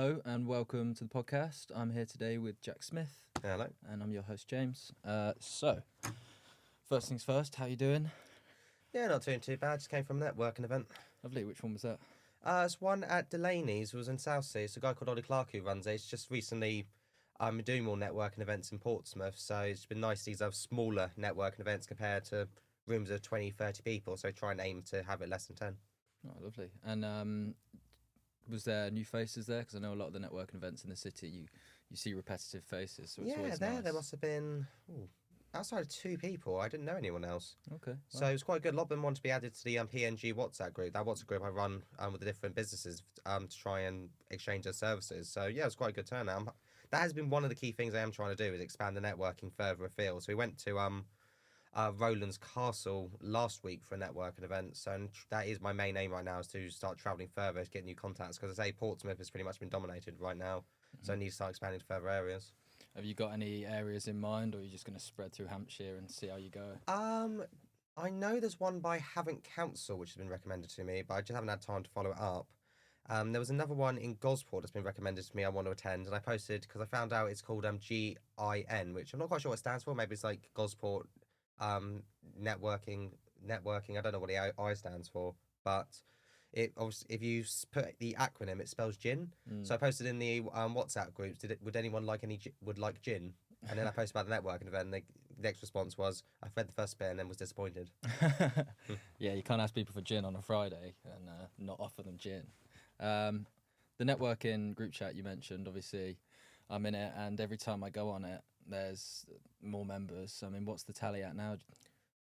Hello and welcome to the podcast. I'm here today with Jack Smith. Hello. And I'm your host, James. First things first, how you doing? Yeah, not doing too bad. Just came from a networking event. Lovely. Which one was that? It's one at Delaney's. It was in Southsea. It's a guy called Ollie Clark who runs it. It's just recently doing more networking events in Portsmouth. So it's been nice. These are smaller networking events compared to rooms of 20, 30 people. So try and aim to have it less than 10. Oh, lovely. And was there new faces there? Because I know a lot of the networking events in the city, you see repetitive faces. So it's always nice. There must have been outside of 2 people. I didn't know anyone else. Okay. So it was quite good. A lot of them want to be added to the PNG WhatsApp group. That WhatsApp group I run with the different businesses to try and exchange their services. So yeah, it was quite a good turnout. That has been one of the key things I am trying to do is expand the networking further afield. So we went to Rowland's Castle last week for a networking event. So that is my main aim right now is to start travelling further to get new contacts. Because I say Portsmouth has pretty much been dominated right now. Mm-hmm. So I need to start expanding to further areas. Have you got any areas in mind, or are you just going to spread through Hampshire and see how you go? I know there's one by Havant Council which has been recommended to me, but I just haven't had time to follow it up. There was another one in Gosport that's been recommended to me I want to attend, and I posted because I found out it's called GIN, which I'm not quite sure what it stands for. Maybe it's like Gosport networking. I don't know what the I stands for, but it obviously if you put the acronym, it spells gin. So I posted in the WhatsApp groups, would anyone like would like gin? And then I posted about the networking event. And the next response was, I've read the first bit and then was disappointed. Yeah, you can't ask people for gin on a Friday and not offer them gin. The networking group chat you mentioned, obviously, I'm in it, and every time I go on it, there's more members. I mean, what's the tally at now?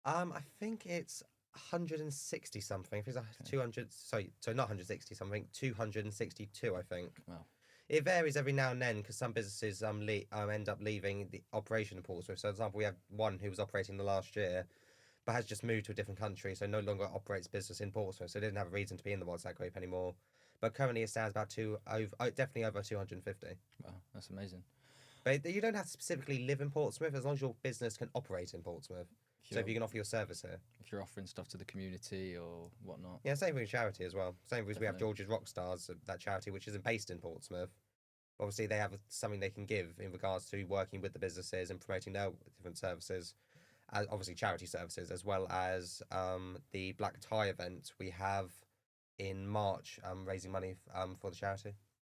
I think it's 160 something. I think it's 200. So not 160 something. 262, I think. Wow. It varies every now and then because some businesses end up leaving the operation in Portsmouth. So, for example, we have one who was operating the last year, but has just moved to a different country, so no longer operates business in Portsmouth. So, didn't have a reason to be in the WhatsApp group anymore. But currently, it stands about definitely over 250. Wow, that's amazing. But you don't have to specifically live in Portsmouth as long as your business can operate in Portsmouth. So if you can offer your service here. If you're offering stuff to the community or whatnot. Yeah, same with charity as well. Same with we have George's Rockstars, that charity which isn't based in Portsmouth. Obviously, they have something they can give in regards to working with the businesses and promoting their different services. Obviously, charity services, as well as the Black Tie event we have in March, raising money for the charity.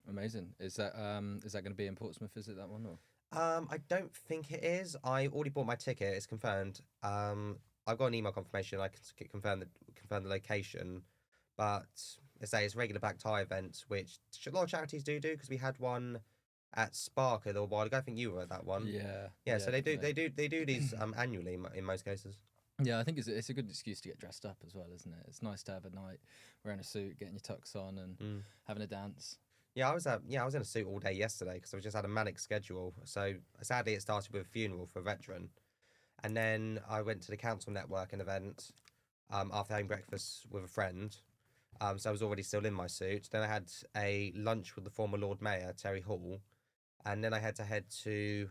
Amazing. Is that going to be in Portsmouth? Is it that one? Or? I don't think it is. I already bought my ticket. It's confirmed. I've got an email confirmation. I can confirm the location, but it's a regular Black Tie event, which a lot of charities do because we had one at Spark a little while ago. I think you were at that one. Yeah. So they do these annually in most cases. Yeah, I think it's a good excuse to get dressed up as well, isn't it? It's nice to have a night wearing a suit, getting your tux on, and having a dance. Yeah, I was in a suit all day yesterday because I just had a manic schedule. So sadly, it started with a funeral for a veteran, and then I went to the council networking event after having breakfast with a friend. So I was already still in my suit. Then I had a lunch with the former Lord Mayor Terry Hall, and then I had to head to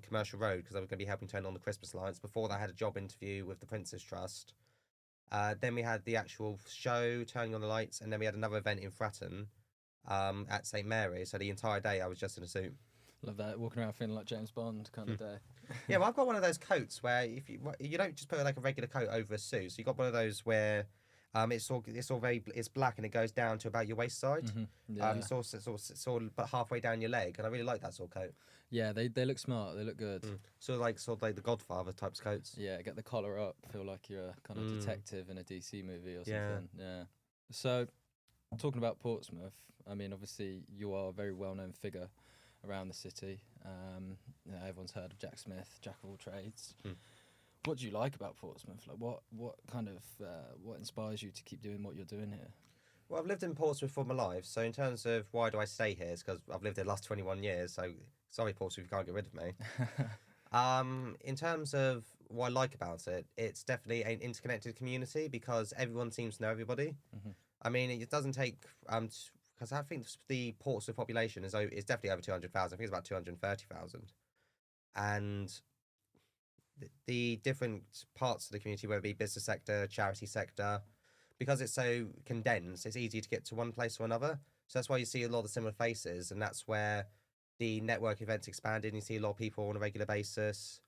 Commercial Road because I was going to be helping turn on the Christmas lights. Before that, I had a job interview with the Prince's Trust. Then we had the actual show, turning on the lights, and then we had another event in Fratton. At St Mary's, so the entire day I was just in a suit. Love that, walking around feeling like James Bond kind of day. Yeah, well, I've got one of those coats where if you don't just put like a regular coat over a suit, so you got one of those where it's black and it goes down to about your waist side. Mm-hmm. Yeah. It's all but halfway down your leg, and I really like that sort of coat. Yeah, they look smart, they look good. Sort of like the Godfather types coats. Yeah, get the collar up, feel like you're a kind of detective in a DC movie or something. Yeah. So, talking about Portsmouth, I mean, obviously you are a very well-known figure around the city. Everyone's heard of Jack Smith, Jack of all trades. What do you like about Portsmouth? Like, what kind of what inspires you to keep doing what you're doing here? Well, I've lived in Portsmouth for my life, so in terms of why do I stay here, it's because I've lived here the last 21 years. So sorry, Portsmouth, you can't get rid of me. In terms of what I like about it, it's definitely an interconnected community because everyone seems to know everybody. I mean, it doesn't take because I think the Portsmouth population is definitely over 200,000. I think it's about 230,000, and the different parts of the community, whether it be business sector, charity sector, because it's so condensed, it's easy to get to one place or another. So that's why you see a lot of similar faces, and that's where the network events expanded. And you see a lot of people on a regular basis.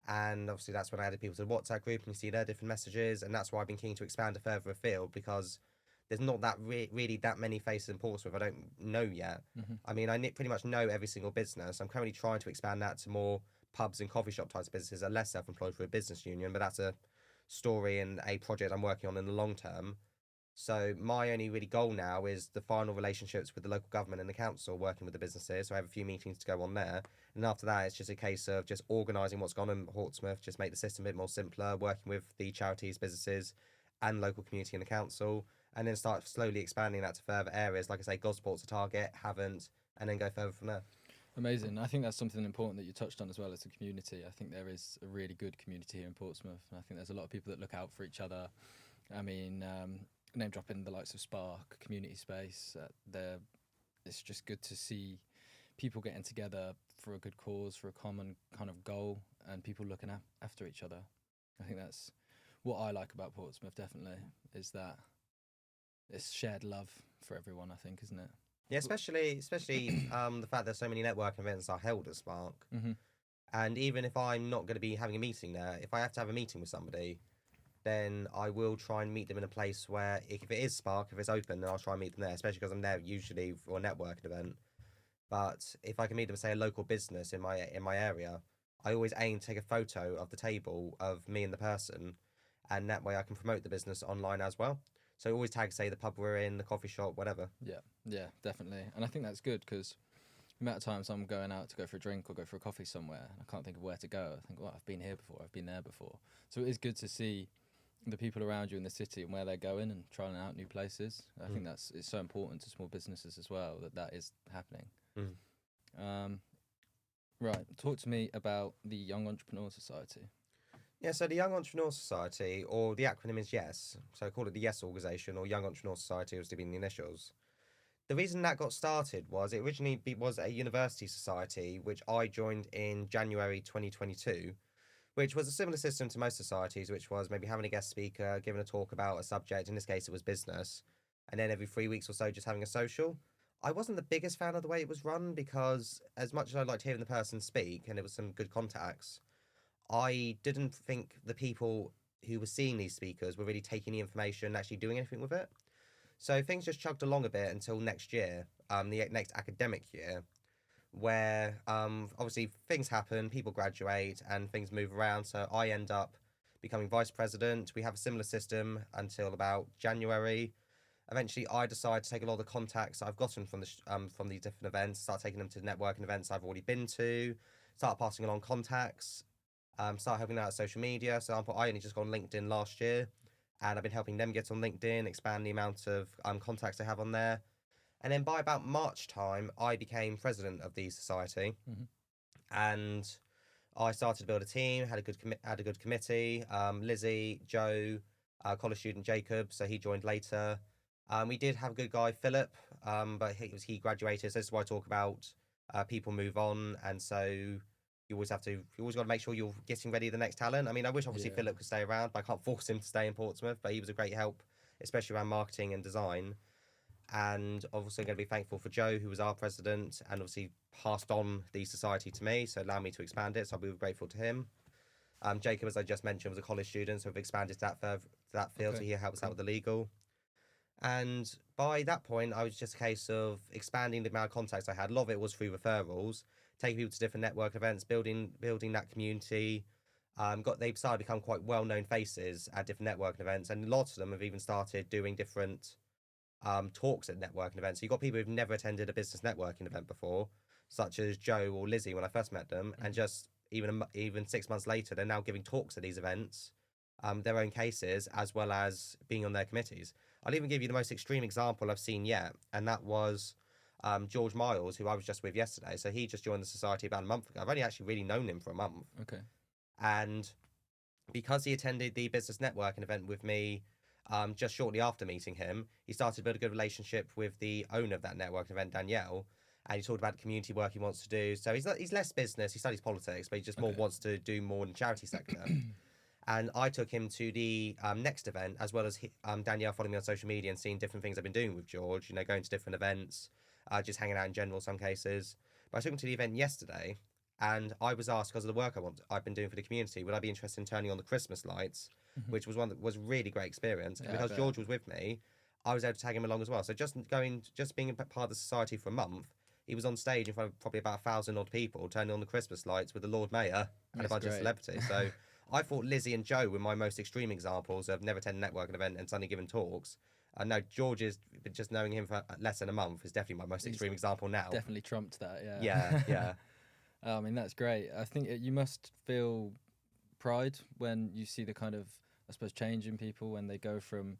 And obviously that's when I added people to the WhatsApp group, and you see their different messages. And that's why I've been keen to expand it further afield, because there's not that really that many faces in Portsmouth I don't know yet. I mean, I pretty much know every single business. I'm currently trying to expand that to more pubs and coffee shop types of businesses that are less self-employed for a business union, but that's a story and a project I'm working on in the long term. So my only really goal now is the final relationships with the local government and the council, working with the businesses. So I have a few meetings to go on there. And after that, it's just a case of just organising what's gone on in Portsmouth, just make the system a bit more simpler, working with the charities, businesses and local community and the council, and then start slowly expanding that to further areas. Like I say, Gosport's a target, haven't, and then go further from there. Amazing. I think that's something important that you touched on as well as a community. I think there is a really good community here in Portsmouth. And I think there's a lot of people that look out for each other. I mean, name dropping the likes of Spark, Community Space. It's just good to see people getting together for a good cause, for a common kind of goal, and people looking after each other. I think that's what I like about Portsmouth, definitely, is that it's shared love for everyone, I think, isn't it? Yeah, especially the fact that so many networking events are held at Spark. And even if I'm not going to be having a meeting there, if I have to have a meeting with somebody, then I will try and meet them in a place where, if it is Spark, if it's open, then I'll try and meet them there, especially because I'm there usually for a networking event. But if I can meet them, say, a local business in my area, I always aim to take a photo of the table of me and the person, and that way I can promote the business online as well. So always tag, say, the pub we're in, the coffee shop, whatever. Yeah, definitely. And I think that's good, because the amount of times I'm going out to go for a drink or go for a coffee somewhere, and I can't think of where to go. I think, well, I've been here before, I've been there before. So it is good to see the people around you in the city and where they're going and trying out new places. I think it's so important to small businesses as well, that is happening. Right, talk to me about the Young Entrepreneur Society. Yeah, so the Young Entrepreneur Society, or the acronym is Y.E.S, so I call it the Y.E.S organisation, or Young Entrepreneur Society was to be in the initials. The reason that got started was it originally was a university society, which I joined in January 2022, which was a similar system to most societies, which was maybe having a guest speaker, giving a talk about a subject. In this case, it was business. And then every 3 weeks or so, just having a social. I wasn't the biggest fan of the way it was run, because as much as I liked hearing the person speak, and it was some good contacts, I didn't think the people who were seeing these speakers were really taking the information and actually doing anything with it. So things just chugged along a bit until next year, the next academic year, where obviously things happen, people graduate and things move around. So I end up becoming vice president. We have a similar system until about January. Eventually, I decide to take a lot of the contacts I've gotten from these different events, start taking them to networking events I've already been to, start passing along contacts, start helping out social media. For example, I only just got on LinkedIn last year, and I've been helping them get on LinkedIn, expand the amount of contacts they have on there. And then by about March time, I became president of the society, and I started to build a team. Had a good committee. Lizzie, Joe, college student Jacob, so he joined later. We did have a good guy, Philip, but he graduated. So this is why I talk about people move on, and so you always got to make sure you're getting ready the next talent. I mean, I wish obviously Philip could stay around, but I can't force him to stay in Portsmouth. But he was a great help, especially around marketing and design. And obviously going to be thankful for Joe, who was our president, and obviously passed on the society to me, so allowed me to expand it. So I'll be grateful to him. Jacob, as I just mentioned, was a college student, so we've expanded to that field. So he helps out with the legal. And by that point, I was just a case of expanding the amount of contacts I had. A lot of it was through referrals, taking people to different network events, building that community. They've started to become quite well-known faces at different networking events, and lots of them have even started doing different talks at networking events. So you've got people who've never attended a business networking event before, such as Joe or Lizzie when I first met them, and just even 6 months later, they're now giving talks at these events, their own cases, as well as being on their committees. I'll even give you the most extreme example I've seen yet, and that was George Miles, who I was just with yesterday. So he just joined the society about a month ago. I've only actually really known him for a month. Okay. And because he attended the business networking event with me just shortly after meeting him, he started to build a good relationship with the owner of that networking event, Danielle, and he talked about the community work he wants to do. So he's less business, he studies politics, but he just more wants to do more in the charity sector. And I took him to the next event, as well as Danielle following me on social media and seeing different things I've been doing with George, you know, going to different events, just hanging out in general some cases. But I took him to the event yesterday, and I was asked, because of the work I've been doing for the community, would I be interested in turning on the Christmas lights, which was one that was a really great experience. And because George was with me, I was able to tag him along as well. So just being a part of the society for a month, he was on stage in front of probably about 1,000 odd people, turning on the Christmas lights with the Lord Mayor and a bunch of celebrities. So I thought Lizzie and Joe were my most extreme examples of never attending a networking event and suddenly giving talks. I know George is, just knowing him for less than a month, is definitely my most extreme example now. Definitely trumped that, yeah. Yeah, yeah. I mean, that's great. I think you must feel pride when you see the kind of, I suppose, change in people when they go from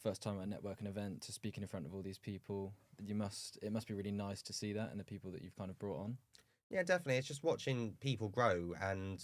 first time at a networking event to speaking in front of all these people. It must be really nice to see that in the people that you've kind of brought on. Yeah, definitely. It's just watching people grow and...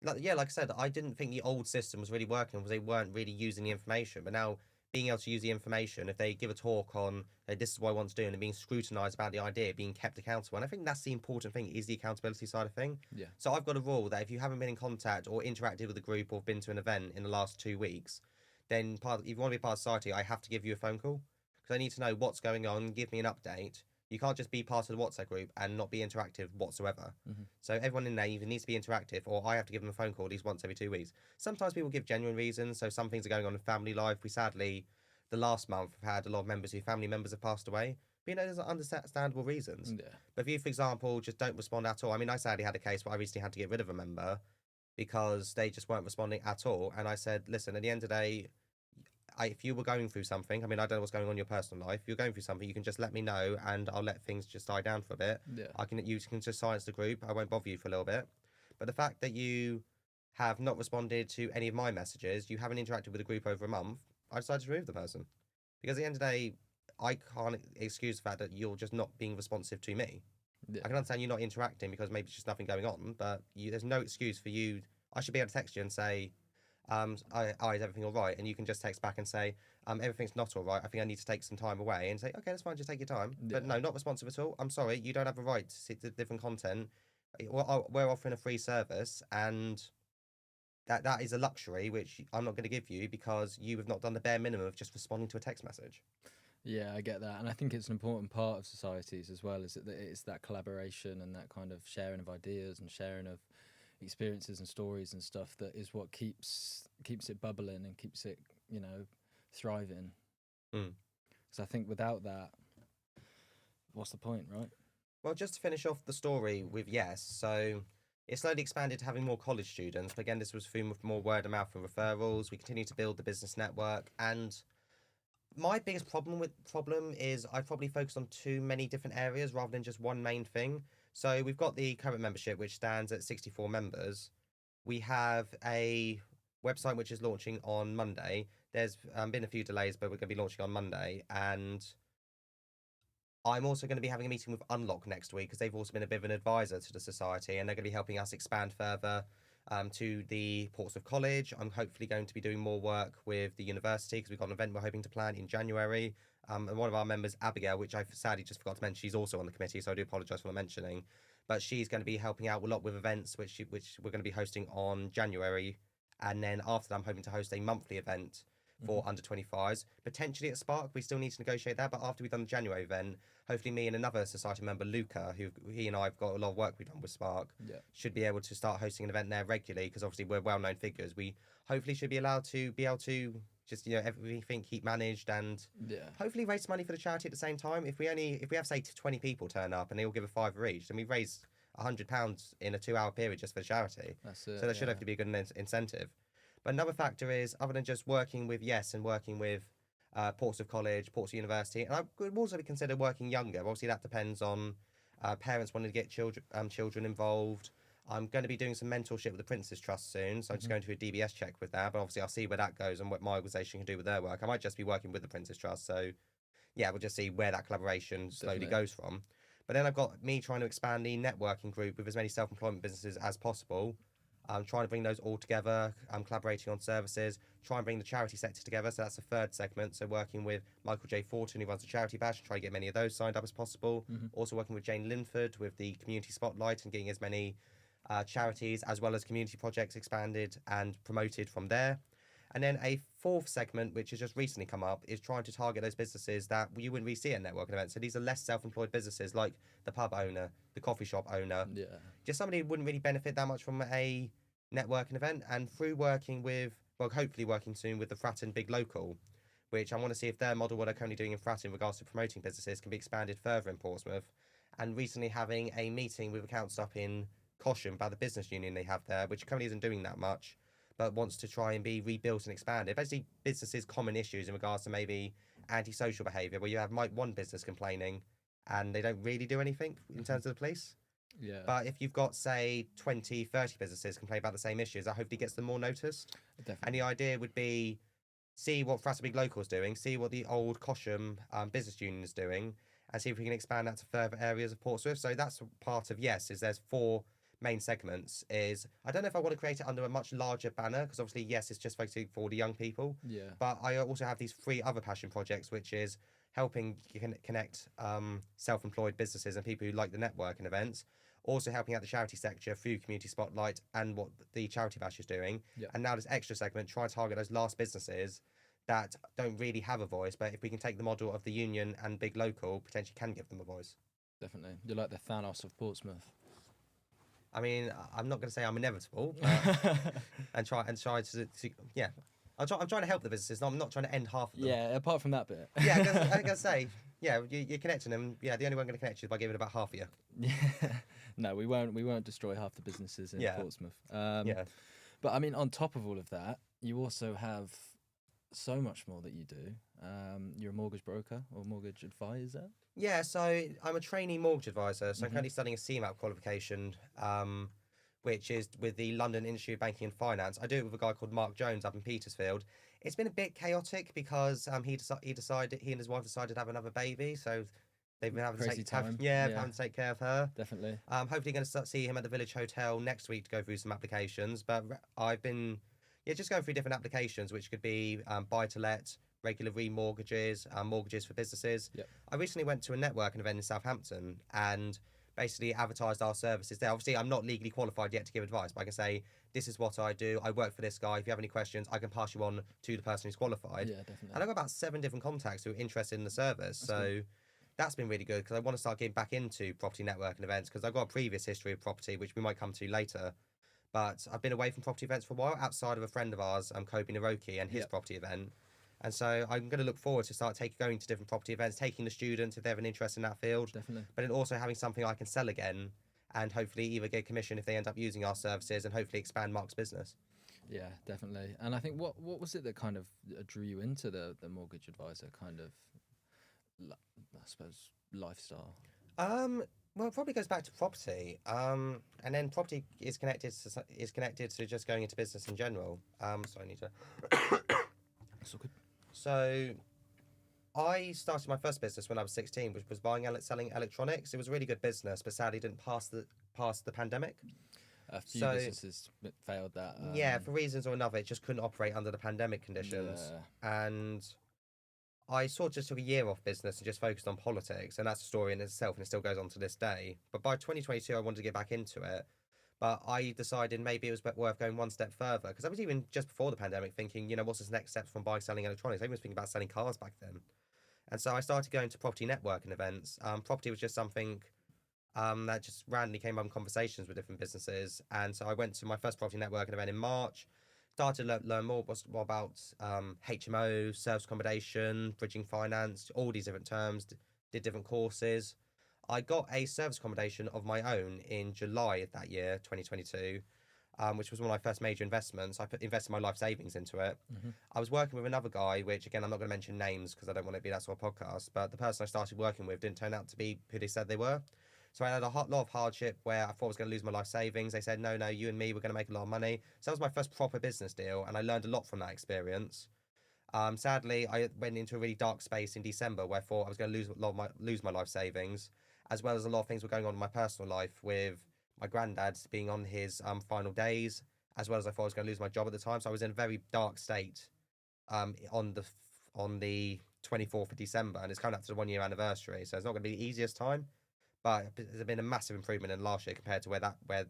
like I said, I didn't think the old system was really working because they weren't really using the information. But now being able to use the information, if they give a talk on hey, this is what I want to do, and being scrutinised about the idea, being kept accountable. And I think that's the important thing, is the accountability side of thing. Yeah. So I've got a rule that if you haven't been in contact or interacted with a group or been to an event in the last 2 weeks, then if you want to be part of society, I have to give you a phone call because I need to know what's going on, give me an update. You can't just be part of the WhatsApp group and not be interactive whatsoever. So everyone in there either needs to be interactive or I have to give them a phone call at least once every 2 weeks. Sometimes people give genuine reasons. So some things are going on in family life. We sadly, the last month, have had a lot of members whose family members have passed away. But you know, there's understandable reasons. Yeah. But if you, for example, just don't respond at all. I mean, I sadly had a case where I recently had to get rid of a member because they just weren't responding at all. And I said, listen, at the end of the day, if you were going through something, I mean, I don't know what's going on in your personal life. If you're going through something, you can just let me know and I'll let things just die down for a bit. Yeah. You can just silence the group. I won't bother you for a little bit. But the fact that you have not responded to any of my messages, you haven't interacted with the group over a month, I decided to remove the person. Because at the end of the day, I can't excuse the fact that you're just not being responsive to me. Yeah. I can understand you're not interacting because maybe it's just nothing going on, but there's no excuse for you. I should be able to text you and say, is everything all right? And you can just text back and say, everything's not all right. I think I need to take some time away. And say, okay, that's fine. Just take your time. Yeah. But no, not responsive at all. I'm sorry. You don't have a right to see the different content. We're offering a free service, and that is a luxury which I'm not going to give you because you have not done the bare minimum of just responding to a text message. Yeah, I get that. And I think it's an important part of societies as well, is that it's that collaboration and that kind of sharing of ideas and sharing of experiences and stories and stuff that is what keeps it bubbling and keeps it, you know, thriving. So I think without that, what's the point, right? Well, just to finish off the story with Y.E.S, so it slowly expanded to having more college students, but again, this was through more word of mouth and referrals. We continue to build the business network, and my biggest problem is I probably focused on too many different areas rather than just one main thing. So we've got the current membership, which stands at 64 members. We have a website which is launching on Monday. There's been a few delays, but we're going to be launching on Monday. And I'm also going to be having a meeting with Unlock next week because they've also been a bit of an advisor to the society, and they're going to be helping us expand further to the ports of college. I'm hopefully going to be doing more work with the university because we've got an event we're hoping to plan in January. And one of our members, Abigail, which I sadly just forgot to mention, she's also on the committee, so I do apologise for not mentioning. But she's going to be helping out a lot with events, which we're going to be hosting on January. And then after that, I'm hoping to host a monthly event for under 25s, potentially at Spark. We still need to negotiate that, but after we've done the January event, hopefully me and another society member, Luca, he and I have got a lot of work we've done with Spark, should be able to start hosting an event there regularly, because obviously we're well-known figures. We hopefully should be able to just, you know, everything keep managed and hopefully raise money for the charity at the same time. If we have say 20 people turn up and they all give a £5 each, then we've raised £100 in a 2-hour period just for the charity. That's it, so that should hopefully be a good incentive. But another factor is, other than just working with Y.E.S and working with ports of college, ports of university, and I would also be considered working younger. Obviously, that depends on parents wanting to get children involved. I'm going to be doing some mentorship with the Prince's Trust soon, so I'm just going to do a DBS check with that. But obviously, I'll see where that goes and what my organisation can do with their work. I might just be working with the Prince's Trust, so yeah, we'll just see where that collaboration slowly goes from. But then I've got me trying to expand the networking group with as many self-employment businesses as possible. I'm trying to bring those all together. I'm collaborating on services, try and bring the charity sector together. So that's the third segment. So working with Michael J. Fortin, who runs the charity bash, try to get many of those signed up as possible. Also working with Jane Linford with the community spotlight and getting as many charities, as well as community projects expanded and promoted from there. And then a fourth segment, which has just recently come up, is trying to target those businesses that you wouldn't really see at networking events. So these are less self-employed businesses like the pub owner, the coffee shop owner, Yeah. just somebody who wouldn't really benefit that much from a networking event. And through working with, well, hopefully working soon with the Fratton Big Local, which I want to see if their model, what they're currently doing in Fratton in regards to promoting businesses, can be expanded further in Portsmouth. And recently having a meeting with accounts up in Cosham about the business union they have there, which currently isn't doing that much, but wants to try and be rebuilt and expanded. Basically, businesses' common issues in regards to maybe antisocial behaviour, where you have one business complaining and they don't really do anything in terms of the police. Yeah. But if you've got, say, 20, 30 businesses complaining about the same issues, that hopefully gets them more noticed. Definitely. And the idea would be, see what Fratton Big Local is doing, see what the old Cosham business union is doing, and see if we can expand that to further areas of Portsmouth. So that's part of Y.E.S, is there's 4 main segments. Is I don't know if I want to create it under a much larger banner, because obviously Y.E.S is just focusing for the young people. Yeah. But I also have these 3 other passion projects, which is helping connect self-employed businesses and people who like the networking events. Also helping out the charity sector through Community Spotlight and what the Charity Bash is doing. Yeah. And now this extra segment, try to target those last businesses that don't really have a voice, but if we can take the model of the union and Big Local, potentially can give them a voice. Definitely. You're like the Thanos of Portsmouth. I mean, I'm not going to say I'm inevitable, but and try to yeah. I'm trying to help the businesses. I'm not trying to end half of them. Yeah, apart from that bit. Yeah, I'm going to say, yeah, you're connecting them. Yeah, the only way I'm going to connect you is by giving about half of you. Yeah. No, we won't destroy half the businesses in Portsmouth. Yeah. But I mean, on top of all of that, you also have so much more that you do. You're a mortgage broker or mortgage advisor. Yeah, so I'm a trainee mortgage advisor. So I'm currently studying a CMAP qualification, which is with the London Institute of Banking and Finance. I do it with a guy called Mark Jones up in Petersfield. It's been a bit chaotic because he and his wife decided to have another baby, so they've been having to having to take care of her. Definitely. Hopefully going to see him at the Village Hotel next week to go through some applications. But I've been just going through different applications, which could be buy-to-let, regular remortgages, mortgages for businesses. Yep. I recently went to a networking event in Southampton and basically advertised our services there. Obviously, I'm not legally qualified yet to give advice, but I can say, this is what I do. I work for this guy. If you have any questions, I can pass you on to the person who's qualified. Yeah, definitely. And I've got about 7 different contacts who are interested in the service. That's been really good because I want to start getting back into property networking events because I've got a previous history of property, which we might come to later. But I've been away from property events for a while, outside of a friend of ours, Kobe Naroki, and his property event. And so I'm going to look forward to start going to different property events, taking the students if they have an interest in that field. Definitely. But then also having something I can sell again and hopefully either get commission if they end up using our services and hopefully expand Mark's business. Yeah, definitely. And I think what was it that kind of drew you into the mortgage advisor kind of, I suppose, lifestyle? Well, it probably goes back to property. And then property is connected to just going into business in general. So I need to. That's all good. So I started my first business when I was 16, which was buying and selling electronics. It was a really good business, but sadly didn't pass the pandemic. A few businesses failed that. Yeah, for reasons or another, it just couldn't operate under the pandemic conditions. Yeah. And I sort of just took a year off business and just focused on politics, and that's a story in itself, and it still goes on to this day. But by 2022, I wanted to get back into it. But I decided maybe it was worth going one step further, because I was even just before the pandemic thinking, what's this next step from buying, selling electronics? I even was thinking about selling cars back then. And so I started going to property networking events. Property was just something that just randomly came up in conversations with different businesses. And so I went to my first property networking event in March, started to learn more about HMO, service accommodation, bridging finance, all these different terms, did different courses. I got a service accommodation of my own in July of that year, 2022, which was one of my first major investments. I invested my life savings into it. Mm-hmm. I was working with another guy, which, again, I'm not going to mention names because I don't want it to be that sort of podcast, but the person I started working with didn't turn out to be who they said they were. So I had a lot of hardship where I thought I was going to lose my life savings. They said, no, you and me, we're going to make a lot of money. So that was my first proper business deal, and I learned a lot from that experience. Sadly, I went into a really dark space in December where I thought I was going to lose my life savings, as well as a lot of things were going on in my personal life with my granddad being on his final days, as well as I thought I was going to lose my job at the time. So I was in a very dark state on the 24th of December, and it's coming up to the 1 year anniversary. So it's not going to be the easiest time, but there's been a massive improvement in last year compared to where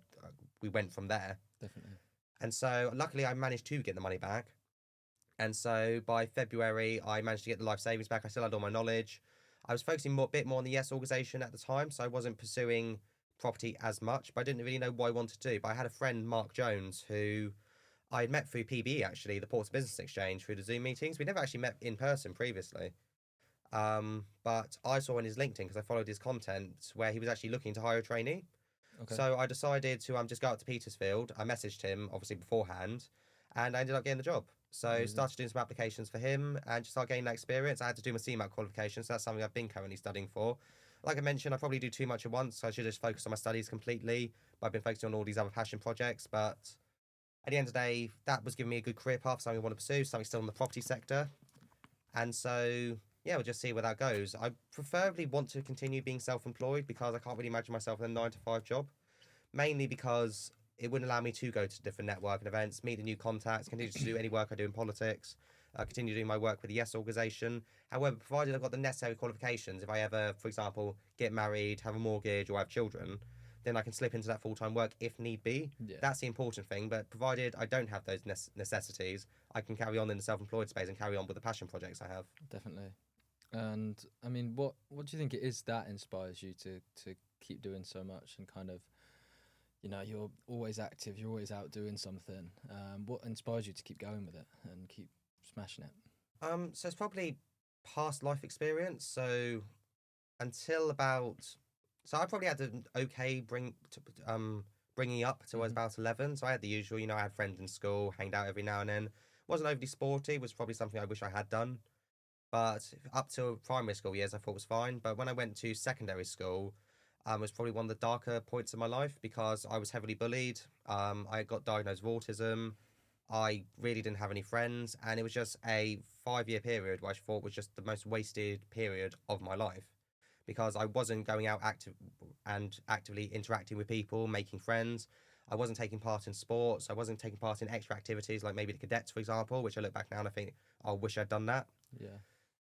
we went from there. Definitely. And so luckily I managed to get the money back. And so by February, I managed to get the life savings back. I still had all my knowledge. I was focusing a bit more on the Y.E.S organisation at the time, so I wasn't pursuing property as much, but I didn't really know what I wanted to do. But I had a friend, Mark Jones, who I had met through PBE, actually, the Ports Business Exchange, through the Zoom meetings. We never actually met in person previously. But I saw on his LinkedIn, because I followed his content, where he was actually looking to hire a trainee. Okay. So I decided to just go out to Petersfield. I messaged him, obviously, beforehand, and I ended up getting the job. So Amazing. started doing some applications for him and just started getting that experience. I had to do my CMAT qualification, so that's something I've been currently studying for. Like I mentioned, I probably do too much at once, so I should just focus on my studies completely. But I've been focusing on all these other passion projects. But at the end of the day, that was giving me a good career path, something I want to pursue, something still in the property sector. And so, yeah, we'll just see where that goes. I preferably want to continue being self-employed because I can't really imagine myself in a 9-to-5 job. Mainly because it wouldn't allow me to go to different networking events, meet the new contacts, continue to do any work I do in politics, continue doing my work with the Y.E.S organisation. However, provided I've got the necessary qualifications, if I ever, for example, get married, have a mortgage, or have children, then I can slip into that full-time work if need be. Yeah. That's the important thing. But provided I don't have those necessities, I can carry on in the self-employed space and carry on with the passion projects I have. Definitely. And I mean, what do you think it is that inspires you to keep doing so much and kind of, you know, you're always active, you're always out doing something. What inspires you to keep going with it and keep smashing it? So it's probably past life experience. So until about, so I probably had an okay bringing up till I was about 11. So I had the usual, you know, I had friends in school, hanged out every now and then. Wasn't overly sporty, was probably something I wish I had done. But up till primary school years, I thought was fine. But when I went to secondary school, was probably one of the darker points of my life because I was heavily bullied. I got diagnosed with autism. I really didn't have any friends, and it was just a 5-year period which I thought was just the most wasted period of my life because I wasn't going out actively interacting with people, making friends. I wasn't taking part in sports. I wasn't taking part in extra activities like maybe the cadets, for example, which I look back now and I think, I wish I'd done that. Yeah.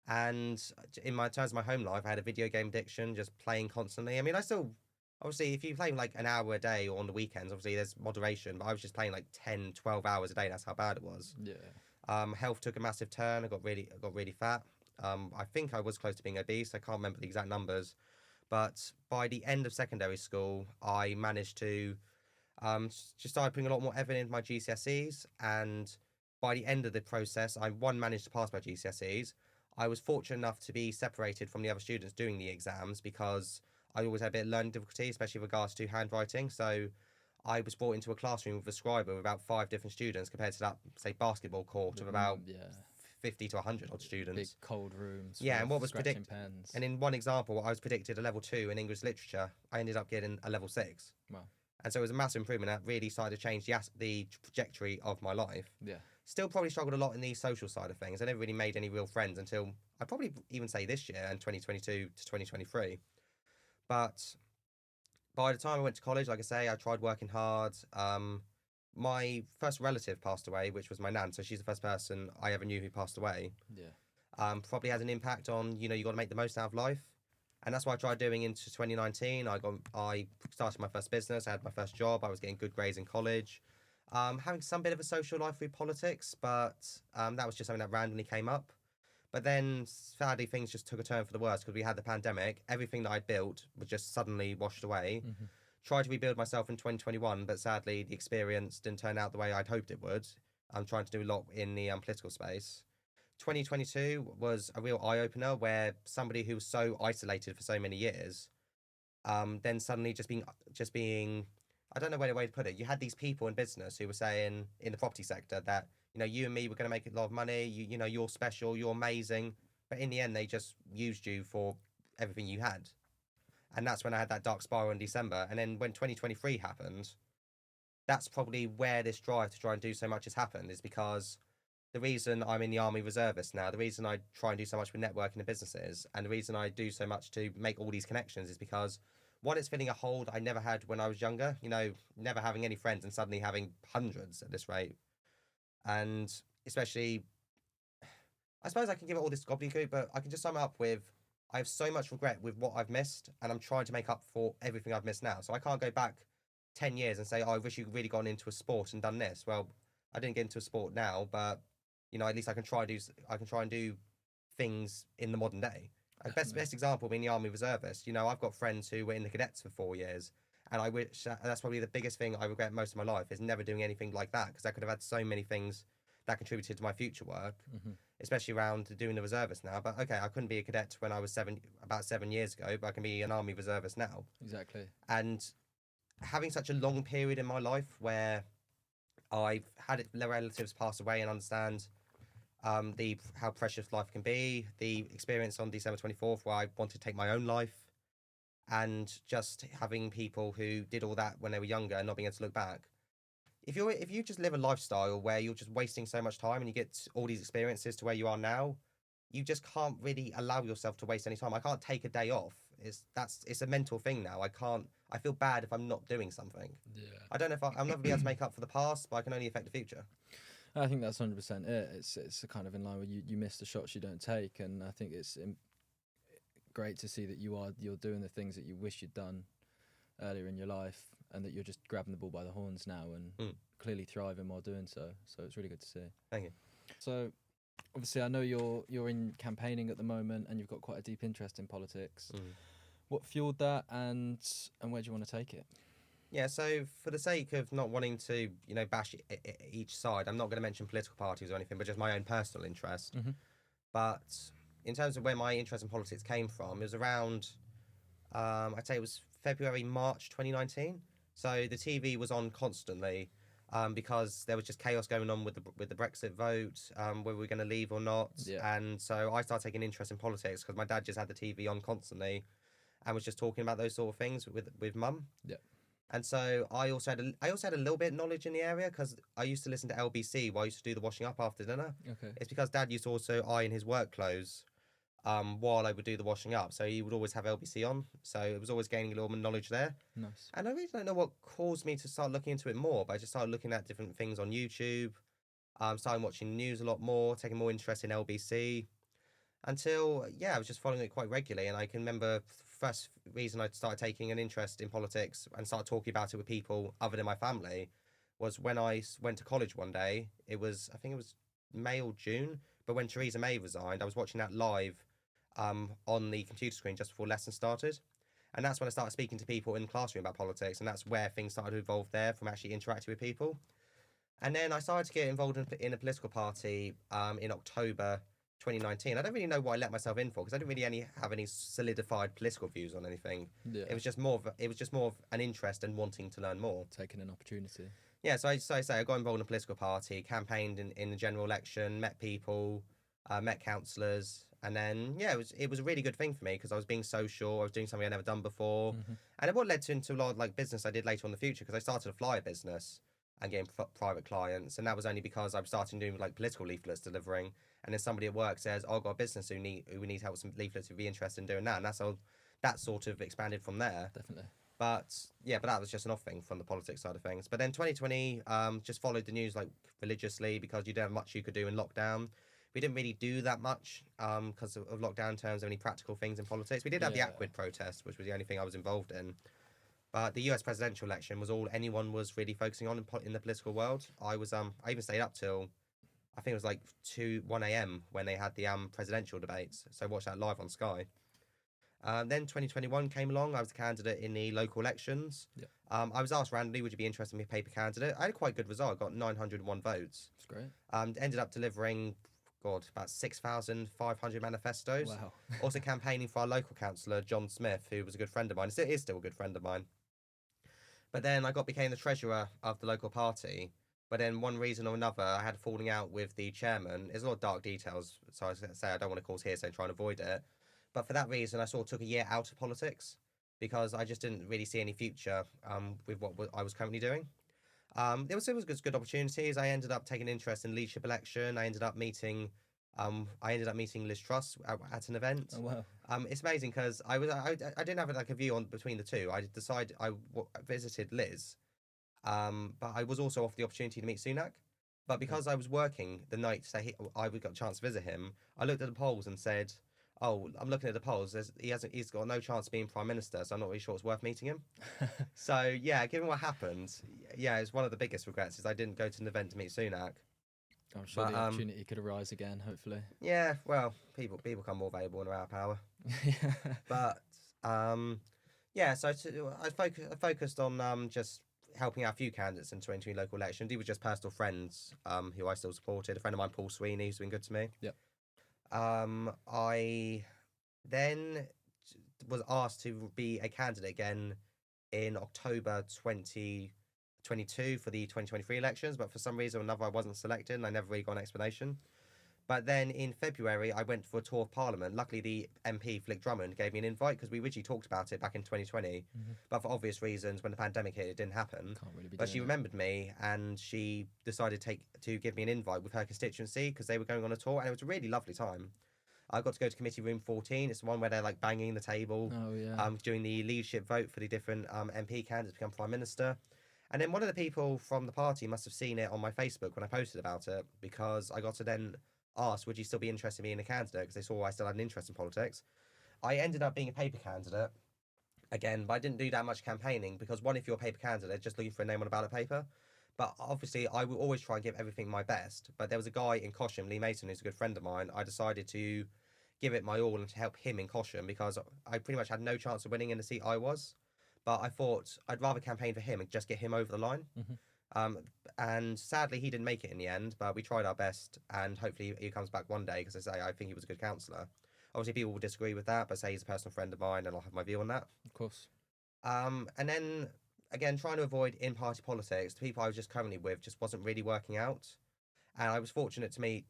And in terms of my home life, I had a video game addiction, just playing constantly. I mean, I still, obviously, if you play like an hour a day or on the weekends, obviously there's moderation, but I was just playing like 10, 12 hours a day. That's how bad it was. Yeah. Health took a massive turn. I got really fat. I think I was close to being obese. I can't remember the exact numbers. But by the end of secondary school, I managed to just start putting a lot more effort into my GCSEs. And by the end of the process, I managed to pass my GCSEs. I was fortunate enough to be separated from the other students doing the exams because I always had a bit of learning difficulty, especially with regards to handwriting. So I was brought into a classroom with a scribe with about 5 different students compared to that, say, basketball court of about 50 to 100 odd students. Big cold rooms. Yeah, and what was predicted? Pens. And in one example, I was predicted a level 2 in English literature. I ended up getting a level 6. Wow. And so it was a massive improvement that really started to change the trajectory of my life. Yeah. Still probably struggled a lot in the social side of things. I never really made any real friends until I probably even say this year in 2022 to 2023. But by the time I went to college, like I say, I tried working hard. My first relative passed away, which was my nan. So she's the first person I ever knew who passed away. Yeah. Probably had an impact on, you know, you got to make the most out of life. And that's what I tried doing into 2019. I started my first business. I had my first job. I was getting good grades in college. Having some bit of a social life through politics, but that was just something that randomly came up. But then, sadly, things just took a turn for the worse because we had the pandemic. Everything that I'd built was just suddenly washed away. Tried to rebuild myself in 2021, but sadly, the experience didn't turn out the way I'd hoped it would. I'm trying to do a lot in the political space. 2022 was a real eye-opener where somebody who was so isolated for so many years, then suddenly just being I don't know where way to put it. You had these people in business who were saying in the property sector that, you know, you and me were going to make a lot of money. You know, you're special, you're amazing. But in the end, they just used you for everything you had. And that's when I had that dark spiral in December. And then when 2023 happened, that's probably where this drive to try and do so much has happened, is because the reason I'm in the Army Reservist now, the reason I try and do so much with networking and businesses, and the reason I do so much to make all these connections is because, one, it's filling a hole that I never had when I was younger, you know, never having any friends and suddenly having hundreds at this rate. And especially, I suppose I can give it all this gobbledygook, but I can just sum it up with, I have so much regret with what I've missed, and I'm trying to make up for everything I've missed now. So I can't go back 10 years and say, oh, I wish you'd really gone into a sport and done this. Well, I didn't get into a sport now, but at least I can try and do things in the modern day. Best example being the Army Reservist. I've got friends who were in the cadets for 4 years, and I wish that's probably the biggest thing I regret most of my life is never doing anything like that, because I could have had so many things that contributed to my future work, especially around doing the reservist now. But okay, I couldn't be a cadet when I was about 7 years ago, but I can be an Army Reservist now. Exactly. And having such a long period in my life where I've had relatives pass away and understand how precious life can be, the experience on December 24th where I wanted to take my own life, and just having people who did all that when they were younger and not being able to look back. If you just live a lifestyle where you're just wasting so much time and you get all these experiences to where you are now, you just can't really allow yourself to waste any time. I can't take a day off. It's a mental thing now. I feel bad if I'm not doing something. Yeah. I don't know if I'm not going to be able to make up for the past, but I can only affect the future. I think that's 100% it. It's kind of in line with you miss the shots you don't take, and I think it's great to see that you're doing the things that you wish you'd done earlier in your life, and that you're just grabbing the ball by the horns now and clearly thriving while doing so. So it's really good to see. Thank you. So obviously I know you're in campaigning at the moment, and you've got quite a deep interest in politics. What fueled that, and where do you want to take it? Yeah, so for the sake of not wanting to, bash each side, I'm not going to mention political parties or anything, but just my own personal interest. But in terms of where my interest in politics came from, it was around, I'd say it was February, March 2019. So the TV was on constantly because there was just chaos going on with the Brexit vote, whether we were going to leave or not. Yeah. And so I started taking interest in politics because my dad just had the TV on constantly and was just talking about those sort of things with mum. Yeah. And so I also had a little bit of knowledge in the area because I used to listen to LBC while I used to do the washing up after dinner. Okay. It's because Dad used to also iron his work clothes while I would do the washing up. So he would always have LBC on. So it was always gaining a little more knowledge there. Nice. And I really don't know what caused me to start looking into it more, but I just started looking at different things on YouTube, started watching news a lot more, taking more interest in LBC. Until, I was just following it quite regularly. And I can remember the first reason I started taking an interest in politics and started talking about it with people other than my family was when I went to college one day. I think it was May or June, but when Theresa May resigned, I was watching that live on the computer screen just before lessons started. And that's when I started speaking to people in the classroom about politics, and that's where things started to evolve there from actually interacting with people. And then I started to get involved in a political party in October 2019. I don't really know what I let myself in for because I didn't really have any solidified political views on anything. Yeah. It was just more of an interest and wanting to learn more. Taking an opportunity. Yeah, so I got involved in a political party, campaigned in the general election, met people, met councillors, and then it was a really good thing for me because I was being social. I was doing something I'd never done before, and it led into a lot of business I did later on in the future because I started a flyer business and getting private clients, and that was only because I was starting doing political leaflets delivering. And then somebody at work says, "Oh, I've got a business who need help with some leaflets. Who'd be interested in doing that." And that's how that sort of expanded from there. Definitely. But that was just an off thing from the politics side of things. But then 2020, just followed the news religiously because you didn't have much you could do in lockdown. We didn't really do that much because of lockdown in terms of any practical things in politics. We did have the ACWID protest, which was the only thing I was involved in. But the US presidential election was all anyone was really focusing on in the political world. I even stayed up till I think it was 1 a.m. when they had the presidential debates. So I watched that live on Sky. Then 2021 came along. I was a candidate in the local elections. Yeah. I was asked randomly, would you be interested in being a paper candidate? I had a quite good result. I got 901 votes. That's great. Ended up delivering, about 6,500 manifestos. Wow. Also campaigning for our local councillor, John Smith, who was a good friend of mine. Is still a good friend of mine. But then I became the treasurer of the local party. But then one reason or another, I had a falling out with the chairman. There's a lot of dark details, so I was going to say I don't want to cause hearsay and try and avoid it. But for that reason, I sort of took a year out of politics because I just didn't really see any future with what I was currently doing. There was good opportunities. I ended up taking interest in leadership election. I ended up meeting Liz Truss at an event. Oh wow! It's amazing because I didn't have a view on between the two. I decided I visited Liz. But I was also offered the opportunity to meet Sunak. But because I was working the night I got a chance to visit him, I looked at the polls and said, oh, I'm looking at the polls. He's got no chance of being prime minister, so I'm not really sure it's worth meeting him. So yeah, given what happened, yeah, it's one of the biggest regrets is I didn't go to an event to meet Sunak. I'm sure the opportunity could arise again, hopefully. Yeah, well, people become more valuable when they're out of power. Yeah. But yeah, so I focused on just helping out a few candidates in 2020 local elections. These were just personal friends who I still supported. A friend of mine, Paul Sweeney, who's been good to me. Yep. I then was asked to be a candidate again in October 2022 for the 2023 elections, but for some reason or another I wasn't selected and I never really got an explanation. But then in February I went for a tour of Parliament. Luckily the MP Flick Drummond gave me an invite because we originally talked about it back in 2020, but for obvious reasons when the pandemic hit it didn't happen. Can't really be But doing she it. remembered me and she decided to give me an invite with her constituency because they were going on a tour and it was a really lovely time. I got to go to committee room 14. It's the one where they're like banging the table Oh yeah. during the leadership vote for the different MP candidates to become prime minister. And then one of the people from the party must have seen it on my Facebook when I posted about it, because I got to then ask, would you still be interested in being a candidate? Because they saw I still had an interest in politics. I ended up being a paper candidate again, but I didn't do that much campaigning because one, if you're a paper candidate, just looking for a name on a ballot paper. But obviously, I will always try and give everything my best. But there was a guy in Cosham, Lee Mason, who's a good friend of mine. I decided to give it my all and to help him in Cosham because I pretty much had no chance of winning in the seat I was. But I thought I'd rather campaign for him and just get him over the line. And sadly, he didn't make it in the end, but we tried our best, and hopefully he comes back one day, because I think he was a good councillor. Obviously, people will disagree with that, but say he's a personal friend of mine, and I'll have my view on that. Of course. And then, again, trying to avoid in-party politics, the people I was just currently with just wasn't really working out. And I was fortunate to meet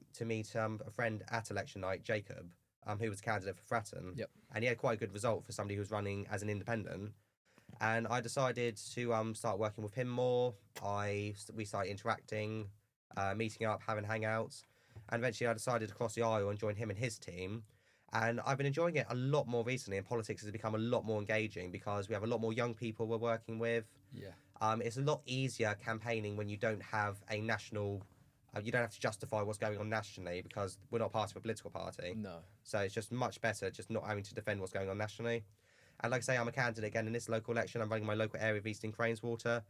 a friend at election night, Jacob, who was a candidate for Fratton. Yep. And he had quite a good result for somebody who was running as an independent. And I decided to start working with him more. We started interacting, meeting up, having hangouts. And eventually I decided to cross the aisle and join him and his team. And I've been enjoying it a lot more recently, and politics has become a lot more engaging because we have a lot more young people we're working with. Yeah. It's a lot easier campaigning when you don't have a national... you don't have to justify what's going on nationally because we're not part of a political party. No. So it's just much better just not having to defend what's going on nationally. And like I say, I'm a candidate again in this local election. I'm running my local area of Easton Craneswater.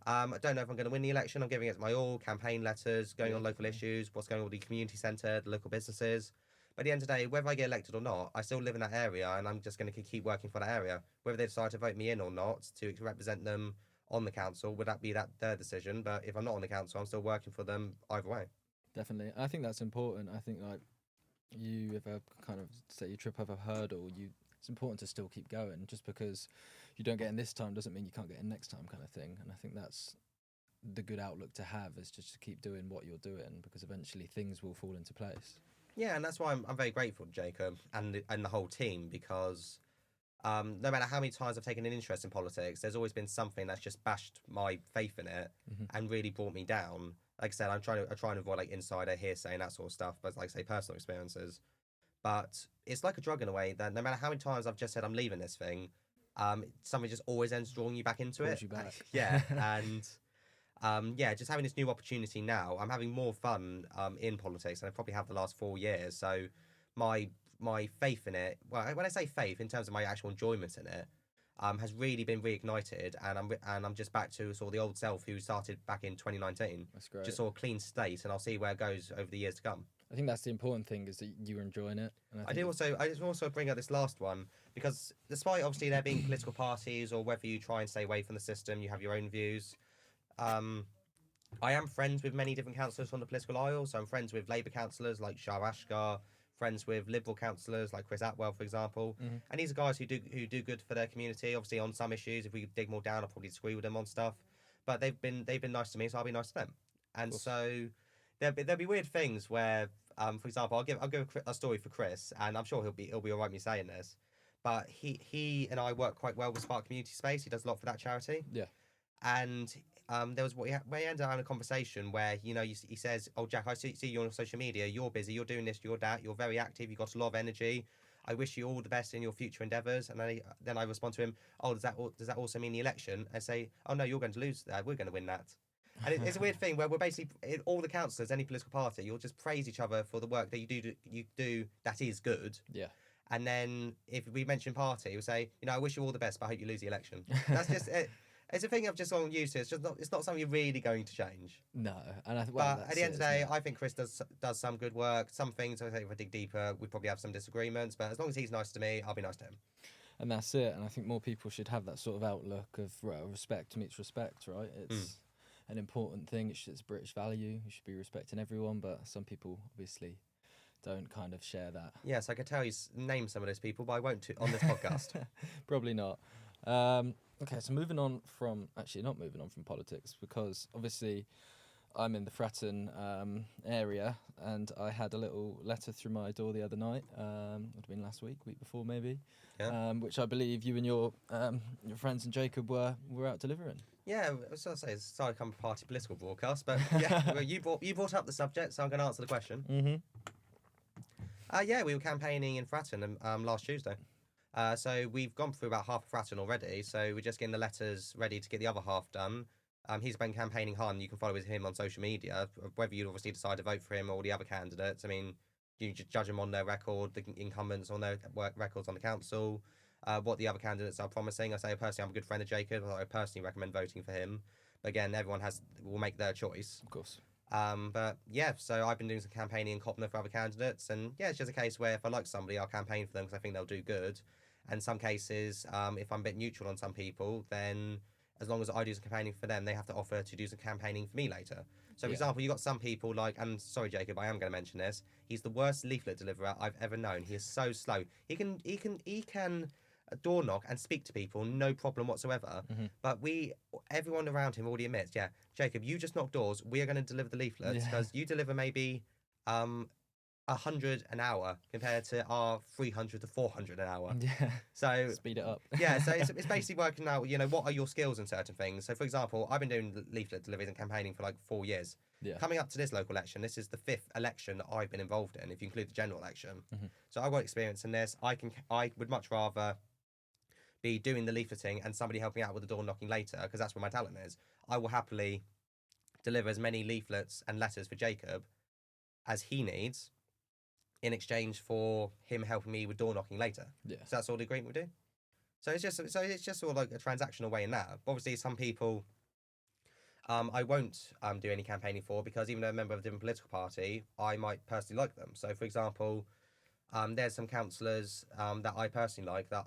I don't know if I'm going to win the election. I'm giving it my all, campaign letters, going on local issues, what's going on with the community centre, the local businesses. But at the end of the day, whether I get elected or not, I still live in that area and I'm just going to keep working for that area. Whether they decide to vote me in or not to represent them on the council, would that be their decision? But if I'm not on the council, I'm still working for them either way. Definitely. I think that's important. I think like you ever kind of say you trip over a hurdle, it's important to still keep going. Just because you don't get in this time doesn't mean you can't get in next time, kind of thing. And I think that's the good outlook to have, is just to keep doing what you're doing, because eventually things will fall into place. Yeah, and that's why I'm very grateful to Jacob and the whole team, because no matter how many times I've taken an interest in politics, there's always been something that's just bashed my faith in it and really brought me down. Like I said, I try to avoid like insider hearsay and that sort of stuff, but like I say, personal experiences. But it's like a drug in a way that no matter how many times I've just said I'm leaving this thing, something just always ends drawing you back into Pulls it. you back. Yeah, and yeah, just having this new opportunity now, I'm having more fun in politics than I probably have the last 4 years. So my faith in it, well, when I say faith, in terms of my actual enjoyment in it, has really been reignited, and I'm just back to sort of the old self who started back in 2019. That's great. Just sort of clean state, and I'll see where it goes over the years to come. I think that's the important thing, is that you're enjoying it. And I just also bring up this last one because despite obviously there being political parties, or whether you try and stay away from the system, you have your own views. I am friends with many different councillors on the political aisle. So I'm friends with Labour councillors like Shah Ashgar, friends with Liberal councillors like Chris Atwell, for example. And these are guys who do good for their community. Obviously on some issues, if we dig more down, I'll probably disagree with them on stuff. But they've been nice to me, so I'll be nice to them. And so there'll be weird things where, for example, I'll give a story for Chris, and I'm sure he'll be all right me saying this. But he and I work quite well with Spark Community Space. He does a lot for that charity. Yeah. And there was we ended up having a conversation where he says, "Oh Jack, I see you on social media. You're busy. You're doing this. You're that. You're very active. You've got a lot of energy. I wish you all the best in your future endeavours." And then I respond to him, "Oh, does that also mean the election?" I say, "Oh no, you're going to lose that. We're going to win that." And it's a weird thing where we're basically all the councillors, any political party, you'll just praise each other for the work that you do that is good. Yeah. And then if we mention party, we say, I wish you all the best, but I hope you lose the election. That's just it. It's a thing I've just gotten used to. It's not something you're really going to change. No, and but at the end of the day, I think Chris does some good work. Some things, I think if I dig deeper, we probably have some disagreements. But as long as he's nice to me, I'll be nice to him. And that's it. And I think more people should have that sort of outlook of respect meets respect, right? It's an important thing. It's a British value. You should be respecting everyone. But some people obviously don't kind of share that. Yes, I could tell you name some of those people, but I won't on this podcast. Probably not. Okay, so not moving on from politics, because obviously I'm in the Fratton area, and I had a little letter through my door the other night. Would have been last week before maybe, which I believe you and your friends and Jacob were out delivering. Yeah, I was going to say it's started to become a party political broadcast, but yeah, well, you brought up the subject, so I'm going to answer the question. Mm-hmm. We were campaigning in Fratton last Tuesday. So we've gone through about half of Fratton already, so we're just getting the letters ready to get the other half done. He's been campaigning hard, and you can follow him on social media. Whether you obviously decide to vote for him or the other candidates, I mean, you just judge them on their record, the incumbents on their work records on the council, what the other candidates are promising. I say personally, I'm a good friend of Jacob. I personally recommend voting for him. But again, everyone will make their choice. Of course. But yeah, so I've been doing some campaigning in Copner for other candidates, and yeah, it's just a case where if I like somebody, I'll campaign for them because I think they'll do good. And some cases, if I'm a bit neutral on some people, then as long as I do some campaigning for them, they have to offer to do some campaigning for me later. So, for example, you got some people like, and sorry, Jacob, I am going to mention this. He's the worst leaflet deliverer I've ever known. He is so slow. He can door knock and speak to people, no problem whatsoever. Mm-hmm. But everyone around him already admits, yeah, Jacob, you just knock doors. We are going to deliver the leaflets because you deliver maybe 100 an hour compared to our 300 to 400 an hour. Yeah. So speed it up. Yeah. So it's basically working out, what are your skills in certain things. So for example, I've been doing leaflet deliveries and campaigning for like 4 years. Yeah. Coming up to this local election, this is the 5th election that I've been involved in, if you include the general election. Mm-hmm. So I've got experience in this. I would much rather be doing the leafleting and somebody helping out with the door knocking later, because that's where my talent is. I will happily deliver as many leaflets and letters for Jacob as he needs in exchange for him helping me with door knocking later. Yeah. So that's all the agreement we do. So it's just sort of like a transactional way in that. Obviously, some people I won't do any campaigning for, because even though I'm a member of a different political party, I might personally like them. So, for example, there's some councillors that I personally like that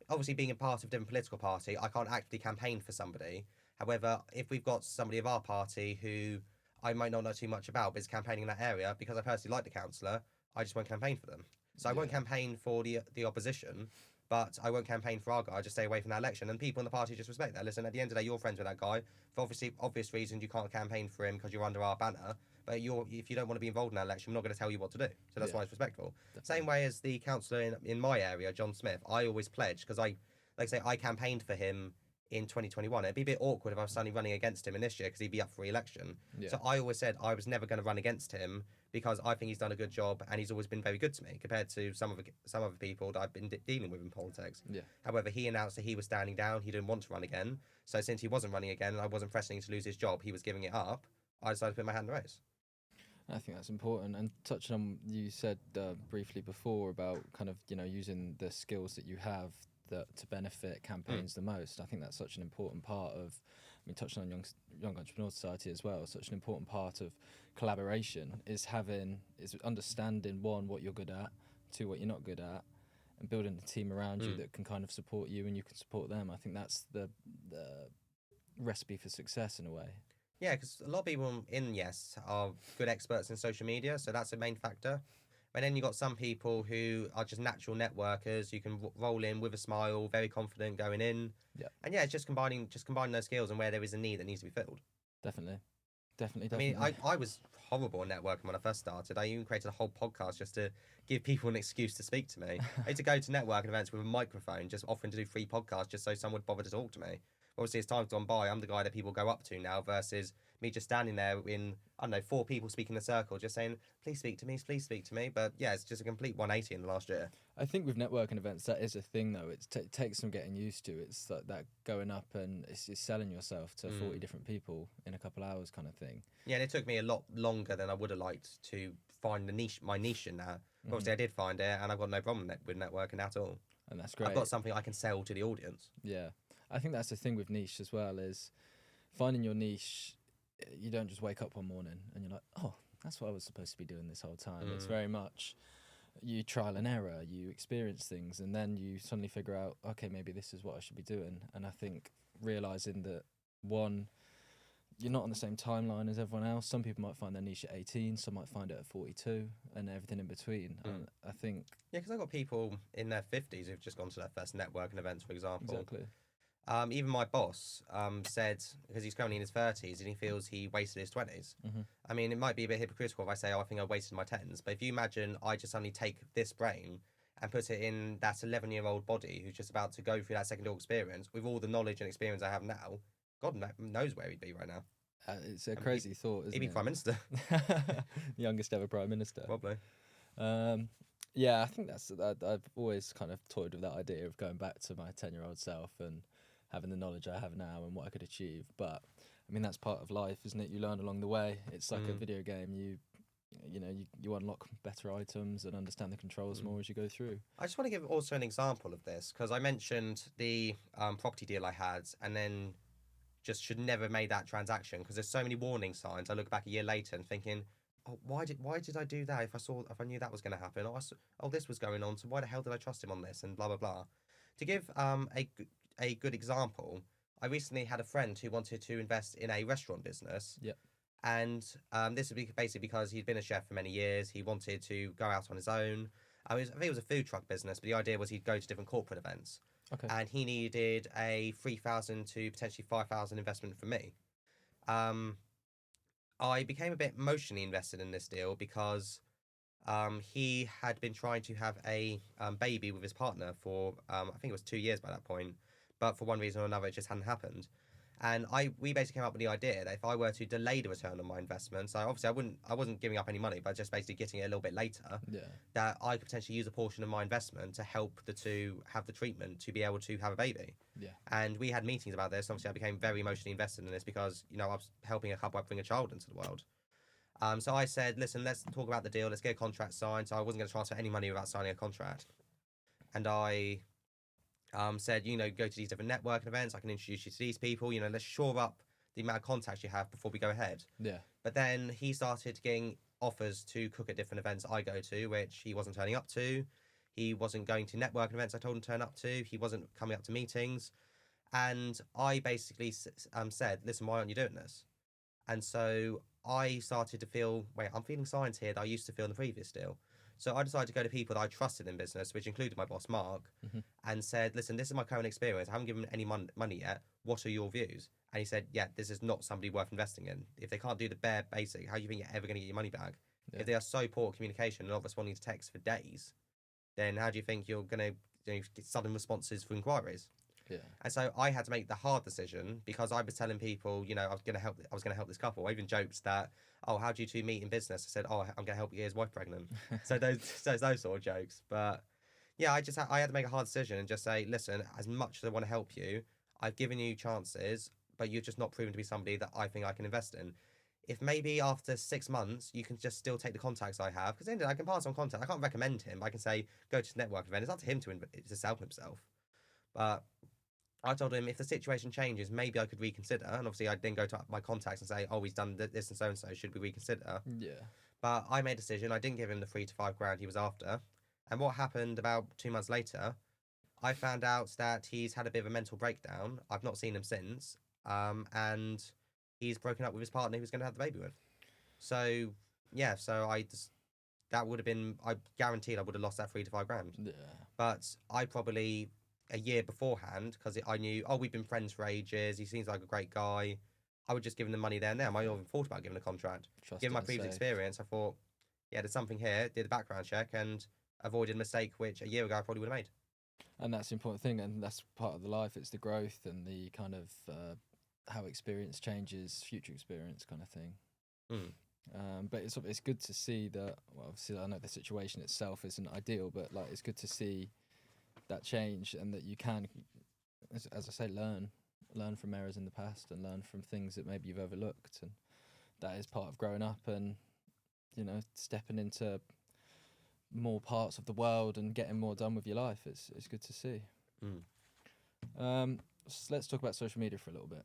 obviously being a part of a different political party, I can't actively campaign for somebody. However, if we've got somebody of our party who I might not know too much about, but is campaigning in that area, because I personally like the councillor, I just won't campaign for them. So I won't campaign for the opposition, but I won't campaign for our guy. I just stay away from that election. And people in the party just respect that. Listen, at the end of the day, you're friends with that guy. For obvious reasons, you can't campaign for him because you're under our banner. But if you don't want to be involved in that election, I'm not going to tell you what to do. So that's why it's respectful. Definitely. Same way as the councillor in my area, John Smith, I always pledge, because I campaigned for him in 2021. It'd be a bit awkward if I was suddenly running against him in this year, because he'd be up for re-election. Yeah. So I always said I was never going to run against him, because I think he's done a good job and he's always been very good to me compared to some other people that I've been dealing with in politics. Yeah. However, he announced that he was standing down. He didn't want to run again. So since he wasn't running again and I wasn't pressing to lose his job, he was giving it up, I decided to put my hand in the race. I think that's important. And touching on, you said briefly before about kind of, using the skills that you have to benefit campaigns the most. I think that's such an important part of, touching on Young Entrepreneur Society as well, such an important part of collaboration is understanding, one, what you're good at, two, what you're not good at, and building a team around you that can kind of support you and you can support them. I think that's the recipe for success in a way. Yeah, because a lot of people in Y.E.S are good experts in social media, so that's a main factor. But then you've got some people who are just natural networkers. You can roll in with a smile, very confident going in. Yeah. And yeah, it's just combining those skills and where there is a need that needs to be filled. Definitely. I mean, I was horrible at networking when I first started. I even created a whole podcast just to give people an excuse to speak to me. I had to go to networking events with a microphone, just offering to do free podcasts just so someone would bother to talk to me. Obviously, as time's gone by, I'm the guy that people go up to now versus me just standing there in, 4 people speaking in a circle, just saying, please speak to me. But yeah, it's just a complete 180 in the last year. I think with networking events, that is a thing, though. It takes some getting used to. It's like that going up and it's selling yourself to 40 different people in a couple of hours kind of thing. Yeah, and it took me a lot longer than I would have liked to find my niche in that. But obviously, I did find it, and I've got no problem with networking at all. And that's great. I've got something I can sell to the audience. Yeah, I think that's the thing with niche as well, is finding your niche. You don't just wake up one morning and you're like, oh, that's what I was supposed to be doing this whole time. It's very much you trial and error, you experience things, and then you suddenly figure out, okay, maybe this is what I should be doing. And I think realizing that, one, you're not on the same timeline as everyone else. Some people might find their niche at 18, some might find it at 42, and everything in between. And I think... Yeah, because I've got people in their 50s who've just gone to their first networking events, for example. Exactly. Even my boss said, because he's currently in his 30s and he feels he wasted his 20s. I mean, it might be a bit hypocritical if I say, oh, I think I wasted my 10s. But if you imagine I just suddenly take this brain and put it in that 11-year-old body who's just about to go through that secondary experience with all the knowledge and experience I have now, God knows where he'd be right now. It's a crazy thought, isn't it? He'd be Prime Minister. Youngest ever Prime Minister. Probably. Yeah, I think I've always kind of toyed with that idea of going back to my 10-year-old self and having the knowledge I have now and what I could achieve. But I mean, that's part of life, isn't it? You learn along the way. It's like a video game. You unlock better items and understand the controls more as you go through. I just want to give also an example of this, because I mentioned the property deal I had and then just should never have made that transaction, because there's so many warning signs. I look back a year later and thinking, oh, why did I do that if I knew that was going to happen? Oh, this was going on, so why the hell did I trust him on this? And blah blah blah. To give a good example, I recently had a friend who wanted to invest in a restaurant business. Yep. And this would be basically because he'd been a chef for many years. He wanted to go out on his own. I think it was a food truck business, but the idea was he'd go to different corporate events. Okay. And he needed a 3,000 to potentially 5,000 investment from me. I became a bit emotionally invested in this deal because he had been trying to have a baby with his partner for I think it was 2 years by that point, but for one reason or another it just hadn't happened. And we basically came up with the idea that if I were to delay the return on my investment, so obviously I wasn't giving up any money, but just basically getting it a little bit later, that I could potentially use a portion of my investment to help the two have the treatment to be able to have a baby. Yeah. And we had meetings about this. Obviously, I became very emotionally invested in this because, I was helping a couple bring a child into the world. So I said, listen, let's talk about the deal. Let's get a contract signed. So I wasn't going to transfer any money without signing a contract. And I said, go to these different networking events. I can introduce you to these people. Let's shore up the amount of contacts you have before we go ahead. Yeah. But then he started getting offers to cook at different events I go to, which he wasn't turning up to. He wasn't going to networking events I told him to turn up to. He wasn't coming up to meetings. And I basically said, listen, why aren't you doing this? And so I started to feel, wait, I'm feeling signs here that I used to feel in the previous deal. So I decided to go to people that I trusted in business, which included my boss, Mark, and said, listen, this is my current experience. I haven't given any money yet. What are your views? And he said, yeah, this is not somebody worth investing in. If they can't do the bare basic, how do you think you're ever going to get your money back? Yeah. If they are so poor at communication and not responding to texts for days, then how do you think you're going to get sudden responses for inquiries? Yeah. And so I had to make the hard decision because I was telling people, I was going to help this couple. I even joked that, oh, how do you two meet in business? I said, oh, I'm going to help you get his wife pregnant. So those sort of jokes. But yeah, I had to make a hard decision and just say, listen, as much as I want to help you, I've given you chances, but you're just not proven to be somebody that I think I can invest in. If maybe after 6 months, you can just still take the contacts I have, because I can pass on contact. I can't recommend him. I can say, go to his network event. It's up to him to sell himself. But I told him if the situation changes, maybe I could reconsider. And obviously, I'd then go to my contacts and say, oh, he's done this and so, should we reconsider? Yeah. But I made a decision. I didn't give him the 3 to 5 grand he was after. And what happened about 2 months later, I found out that he's had a bit of a mental breakdown. I've not seen him since. And he's broken up with his partner who was going to have the baby with. So, yeah, that would have been, I guaranteed I would have lost that 3 to 5 grand. Yeah. But I probably, a year beforehand, because I knew, oh, we've been friends for ages, he seems like a great guy, I would just give him the money there and now. I might not even thought about giving a contract. Given my previous experience, I thought, yeah, there's something here, did a background check and avoided a mistake which a year ago I probably would have made. And that's the important thing, and that's part of the life. It's the growth and the kind of how experience changes future experience kind of thing. But it's good to see that, well, obviously I know the situation itself isn't ideal, but like it's good to see that change and that you can, as I say, learn from errors in the past and learn from things that maybe you've overlooked, and that is part of growing up. And stepping into more parts of the world and getting more done with your life. It's good to see. So let's talk about social media for a little bit.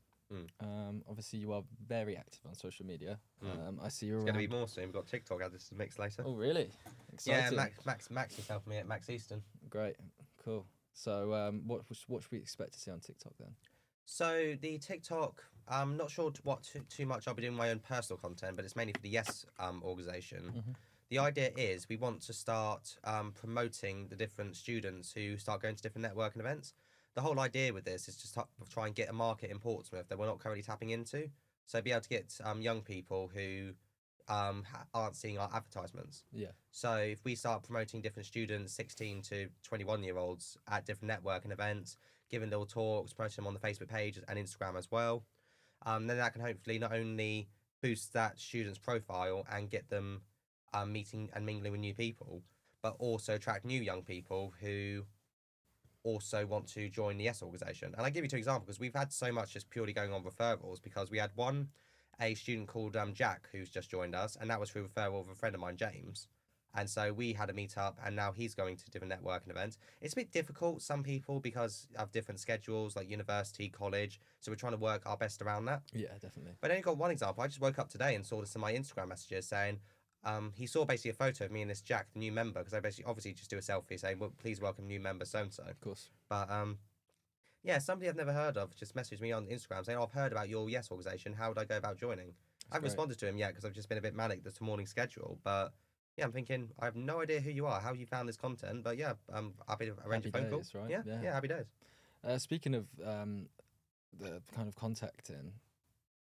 Obviously, you are very active on social media. I see you're It's going to be more soon. We've got TikTok add this mix later. Oh, really? Exciting. Yeah, Max is helping me at Max Easton. Great, cool. So, what should we expect to see on TikTok then? So the TikTok, I'm not sure what too much I'll be doing my own personal content, but it's mainly for the Y.E.S organisation. The idea is we want to start promoting the different students who start going to different networking events. The whole idea with this is just try and get a market in Portsmouth that we're not currently tapping into. So be able to get young people who aren't seeing our advertisements. Yeah. So if we start promoting different students, 16 to 21-year-olds at different networking events, giving little talks, promoting them on the Facebook page and Instagram as well, then that can hopefully not only boost that student's profile and get them meeting and mingling with new people, but also attract new young people who also want to join the Y.E.S organisation. And I give you two examples because we've had so much just purely going on referrals, because we had a student called Jack who's just joined us, and that was through referral of a friend of mine, James. And so we had a meet up, and now he's going to different networking events. It's a bit difficult, some people, because of different schedules like university, college. So we're trying to work our best around that. Yeah, definitely. But I only got one example. I just woke up today and saw this in my Instagram messages saying, he saw basically a photo of me and this Jack, the new member, because I basically obviously just do a selfie saying, well, please welcome new member so-and-so. Of course. But yeah, somebody I've never heard of just messaged me on Instagram saying, I've heard about your Y.E.S organisation. How would I go about joining? I haven't responded to him yet because I've just been a bit manic this morning schedule. But yeah, I'm thinking, I have no idea who you are, how you found this content. But yeah, I'll be arranging a phone call. Right? Yeah, happy days. Speaking of the kind of contacting,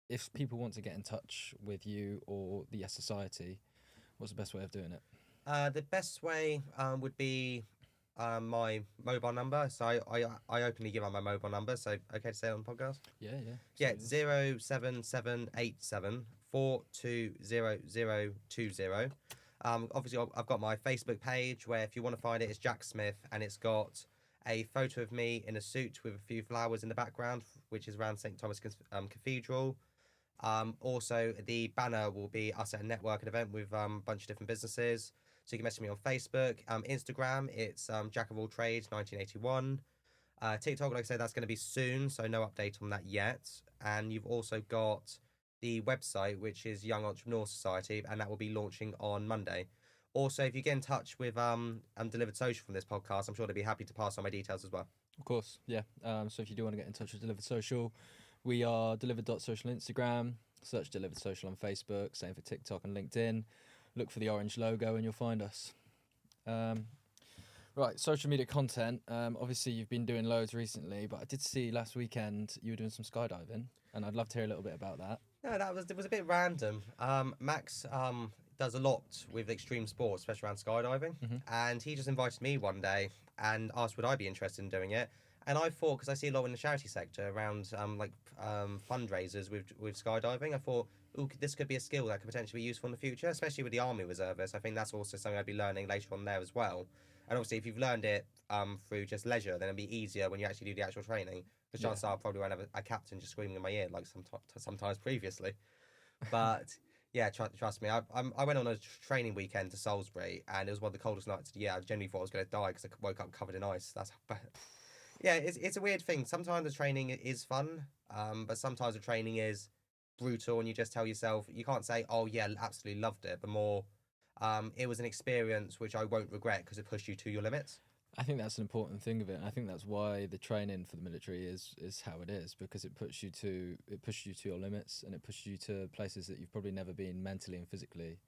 if people want to get in touch with you or the Y.E.S Society, what's the best way of doing it? The best way would be my mobile number. So I openly give out my mobile number. So okay to say it on the podcast? Yeah. Yeah, 07787 420020. Obviously, I've got my Facebook page where if you want to find it, it's Jack Smith, and it's got a photo of me in a suit with a few flowers in the background, which is around St Thomas Cathedral. Also, the banner will be us at a networking event with a bunch of different businesses. So you can message me on Facebook. Instagram, it's Jack of All Trades 1981. TikTok, like I said, that's going to be soon, so no update on that yet. And you've also got the website, which is Young Entrepreneur Society, and that will be launching on Monday. Also, if you get in touch with Delivered Social from this podcast, I'm sure they'll be happy to pass on my details as well. Of course, yeah. So if you do want to get in touch with Delivered Social, we are delivered.social on Instagram, search Delivered Social on Facebook, same for TikTok and LinkedIn. Look for the orange logo and you'll find us. Right, social media content. Obviously, you've been doing loads recently, but I did see last weekend you were doing some skydiving, and I'd love to hear a little bit about that. Yeah, it was a bit random. Max does a lot with extreme sports, especially around skydiving, and he just invited me one day and asked would I be interested in doing it. And I thought, because I see a lot in the charity sector around fundraisers with skydiving, I thought, ooh, this could be a skill that could potentially be useful in the future, especially with the Army Reservist. I think that's also something I'd be learning later on there as well. And obviously, if you've learned it through just leisure, then it'll be easier when you actually do the actual training. Because chances are I probably won't have a captain just screaming in my ear like sometimes previously. But yeah, trust me, I went on a training weekend to Salisbury, and it was one of the coldest nights of the year. I genuinely thought I was going to die because I woke up covered in ice. That's how bad. Yeah, it's a weird thing. Sometimes the training is fun, but sometimes the training is brutal, and you just tell yourself, you can't say, oh yeah, absolutely loved it, but more, it was an experience which I won't regret because it pushed you to your limits. I think that's an important thing of it. I think that's why the training for the military is how it is, because it pushes you to your limits, and it pushes you to places that you've probably never been mentally and physically,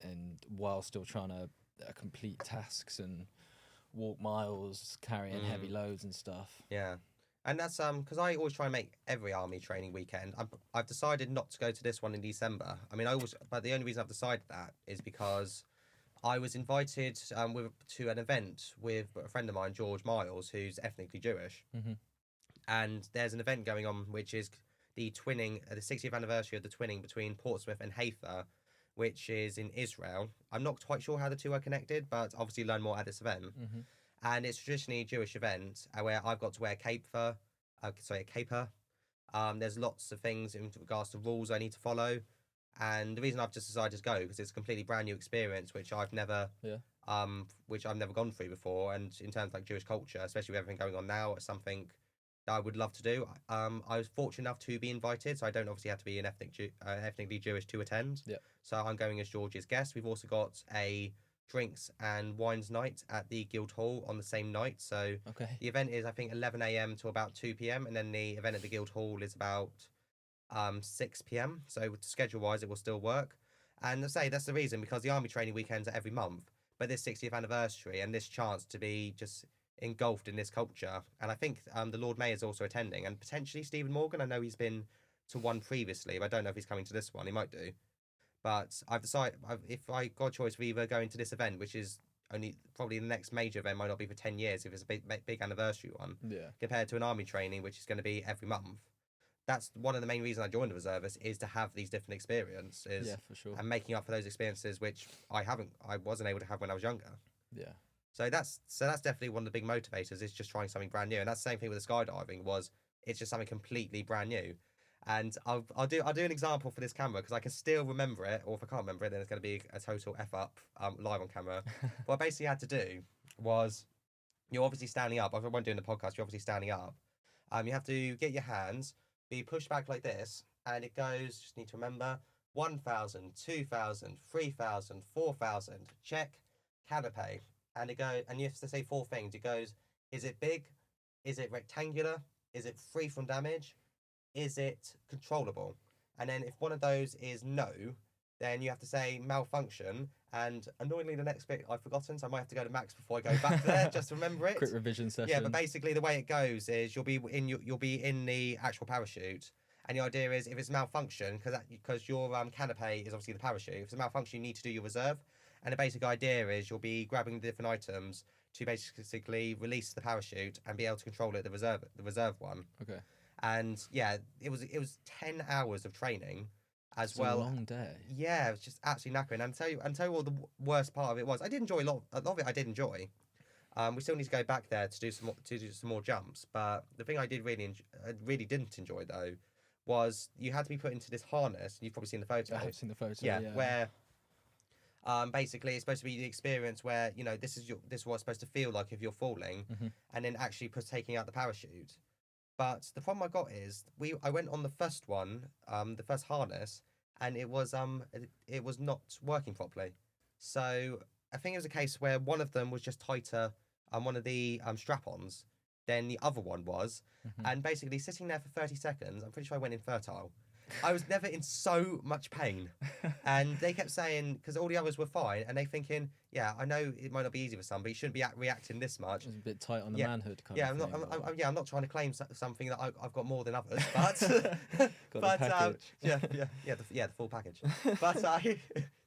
and while still trying to complete tasks and walk miles, carrying heavy loads and stuff. Yeah. And that's because I always try and make every army training weekend. I've decided not to go to this one in December. I mean, but the only reason I've decided that is because I was invited to an event with a friend of mine, George Miles, who's ethnically Jewish. And there's an event going on which is the 60th anniversary of the twinning between Portsmouth and Haifa, which is in Israel. I'm not quite sure how the two are connected, but obviously learn more at this event. And it's traditionally a Jewish event where I've got to wear a caper. There's lots of things in regards to rules I need to follow. And the reason I've just decided to go because it's a completely brand new experience, which I've never gone through before. And in terms of like Jewish culture, especially with everything going on now, it's something that I would love to do. I was fortunate enough to be invited, so I don't obviously have to be an ethnically Jewish to attend. Yeah. So I'm going as George's guest. We've also got a drinks and wines night at the Guildhall on the same night. So the event is, I think, 11 a.m. to about 2 p.m. and then the event at the Guildhall is about 6 p.m. So schedule-wise, it will still work. And I say that's the reason, because the Army training weekends are every month, but this 60th anniversary and this chance to be just engulfed in this culture. And I think the Lord Mayor is also attending, and potentially Stephen Morgan. I know he's been to one previously, but I don't know if he's coming to this one. He might do. But I've decided, if I got a choice of either going to this event, which is only probably the next major event, might not be for 10 years if it's a big anniversary one, compared to an Army training, which is going to be every month. That's one of the main reasons I joined the Reservist, is to have these different experiences. Yeah, for sure. And making up for those experiences which I wasn't able to have when I was younger. Yeah. So that's definitely one of the big motivators, is just trying something brand new. And that's the same thing with the skydiving, it's just something completely brand new. And I'll do an example for this camera, because I can still remember it, or if I can't remember it, then it's going to be a total F up live on camera. What I basically had to do was, you're obviously standing up. I won't do in the podcast. You're obviously standing up. You have to get your hands, be pushed back like this, and it goes, just need to remember, 1,000, 2,000, 3,000, 4,000, check, canopy. And it goes, and you have to say 4 things. It goes, is it big? Is it rectangular? Is it free from damage? Is it controllable? And then if one of those is no, then you have to say malfunction. And annoyingly, the next bit I've forgotten, so I might have to go to Max before I go back there just to remember it. Quick revision session. Yeah, but basically the way it goes is you'll be in the actual parachute, and the idea is, if it's malfunction, because your canopy is obviously the parachute. If it's a malfunction, you need to do your reserve, and the basic idea is you'll be grabbing the different items to basically release the parachute and be able to control it, the reserve one. Okay. And yeah, it was 10 hours of training. As well, a long day. Yeah, it was just absolutely knackering. And tell you what the worst part of it was. I did enjoy a lot of it. I did enjoy. We still need to go back there to do some more jumps. But the thing I really didn't enjoy though, was you had to be put into this harness. You've probably seen the photo. I've seen the photo. Yeah, yeah. Where basically it's supposed to be the experience where, you know, this is what it's supposed to feel like if you're falling, and then actually taking out the parachute. But the problem I got is I went on the first one, the first harness, and it was not working properly. So I think it was a case where one of them was just tighter on one of the strap-ons than the other one was, and basically sitting there for 30 seconds, I'm pretty sure I went infertile. I was never in so much pain. And they kept saying, because all the others were fine, and they thinking, yeah, I know it might not be easy for some, but you shouldn't be reacting this much. It's a bit tight on the manhood kind of thing. I'm not trying to claim something that I've got more than others, but the full package. But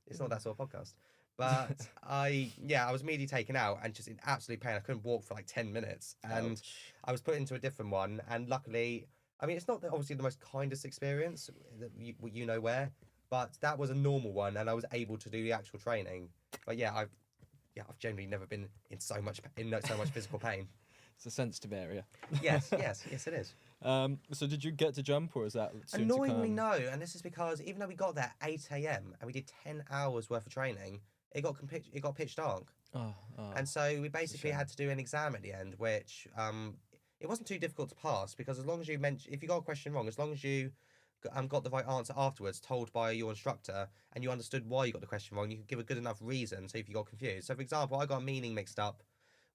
it's not that sort of podcast. But I was immediately taken out and just in absolute pain. I couldn't walk for like 10 minutes, and I was put into a different one. And luckily, I mean, it's not obviously the most kindest experience that you know where, but that was a normal one, and I was able to do the actual training. But I've generally never been in so much physical pain. It's a sensitive area. Yes, it is. So did you get to jump, or is that soon Annoyingly to come? no, and this is because even though we got there at 8 a.m. and we did 10 hours worth of training, it got pitch dark. And so we basically had to do an exam at the end, which it wasn't too difficult to pass, because as long as if you got a question wrong, as long as you got the right answer afterwards, told by your instructor, and you understood why you got the question wrong, you could give a good enough reason. So if you got confused, so for example, I got meaning mixed up,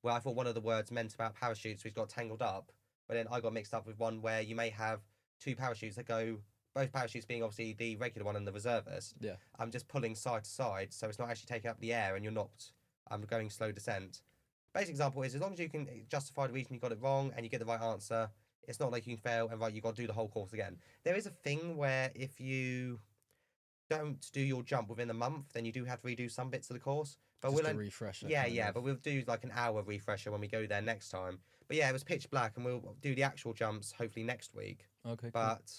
where I thought one of the words meant about parachutes, which got tangled up, but then I got mixed up with one where you may have 2 parachutes that go, both parachutes being obviously the regular one and the reservist. Yeah. I'm just pulling side to side, so it's not actually taking up the air, and you're not going slow descent. Basic example is, as long as you can justify the reason you got it wrong and you get the right answer, it's not like you can fail and you got to do the whole course again. There is a thing where if you don't do your jump within a month, then you do have to redo some bits of the course. But Just a refresher. But we'll do like an hour refresher when we go there next time. But yeah, it was pitch black, and we'll do the actual jumps hopefully next week. Okay. But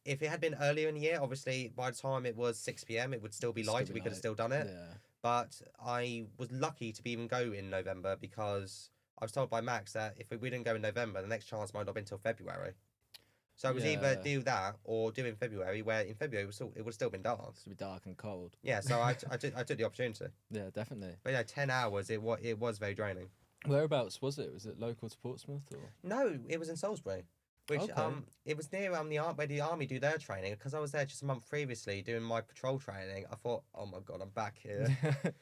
if it had been earlier in the year, obviously by the time it was 6 p.m, it would still be light. We could have still done it. Yeah. But I was lucky to even go in November, because I was told by Max that if we didn't go in November, the next chance might not be until February. So it was either do that or do in February, where in February it would still been dark. It would be dark and cold. Yeah, so I took the opportunity. Yeah, definitely. But 10 hours, it was very draining. Whereabouts was it? Was it local to Portsmouth or? No, it was in Salisbury, which it was near where the army do their training. Because I was there just a month previously doing my patrol training. I thought, oh my god, I'm back here.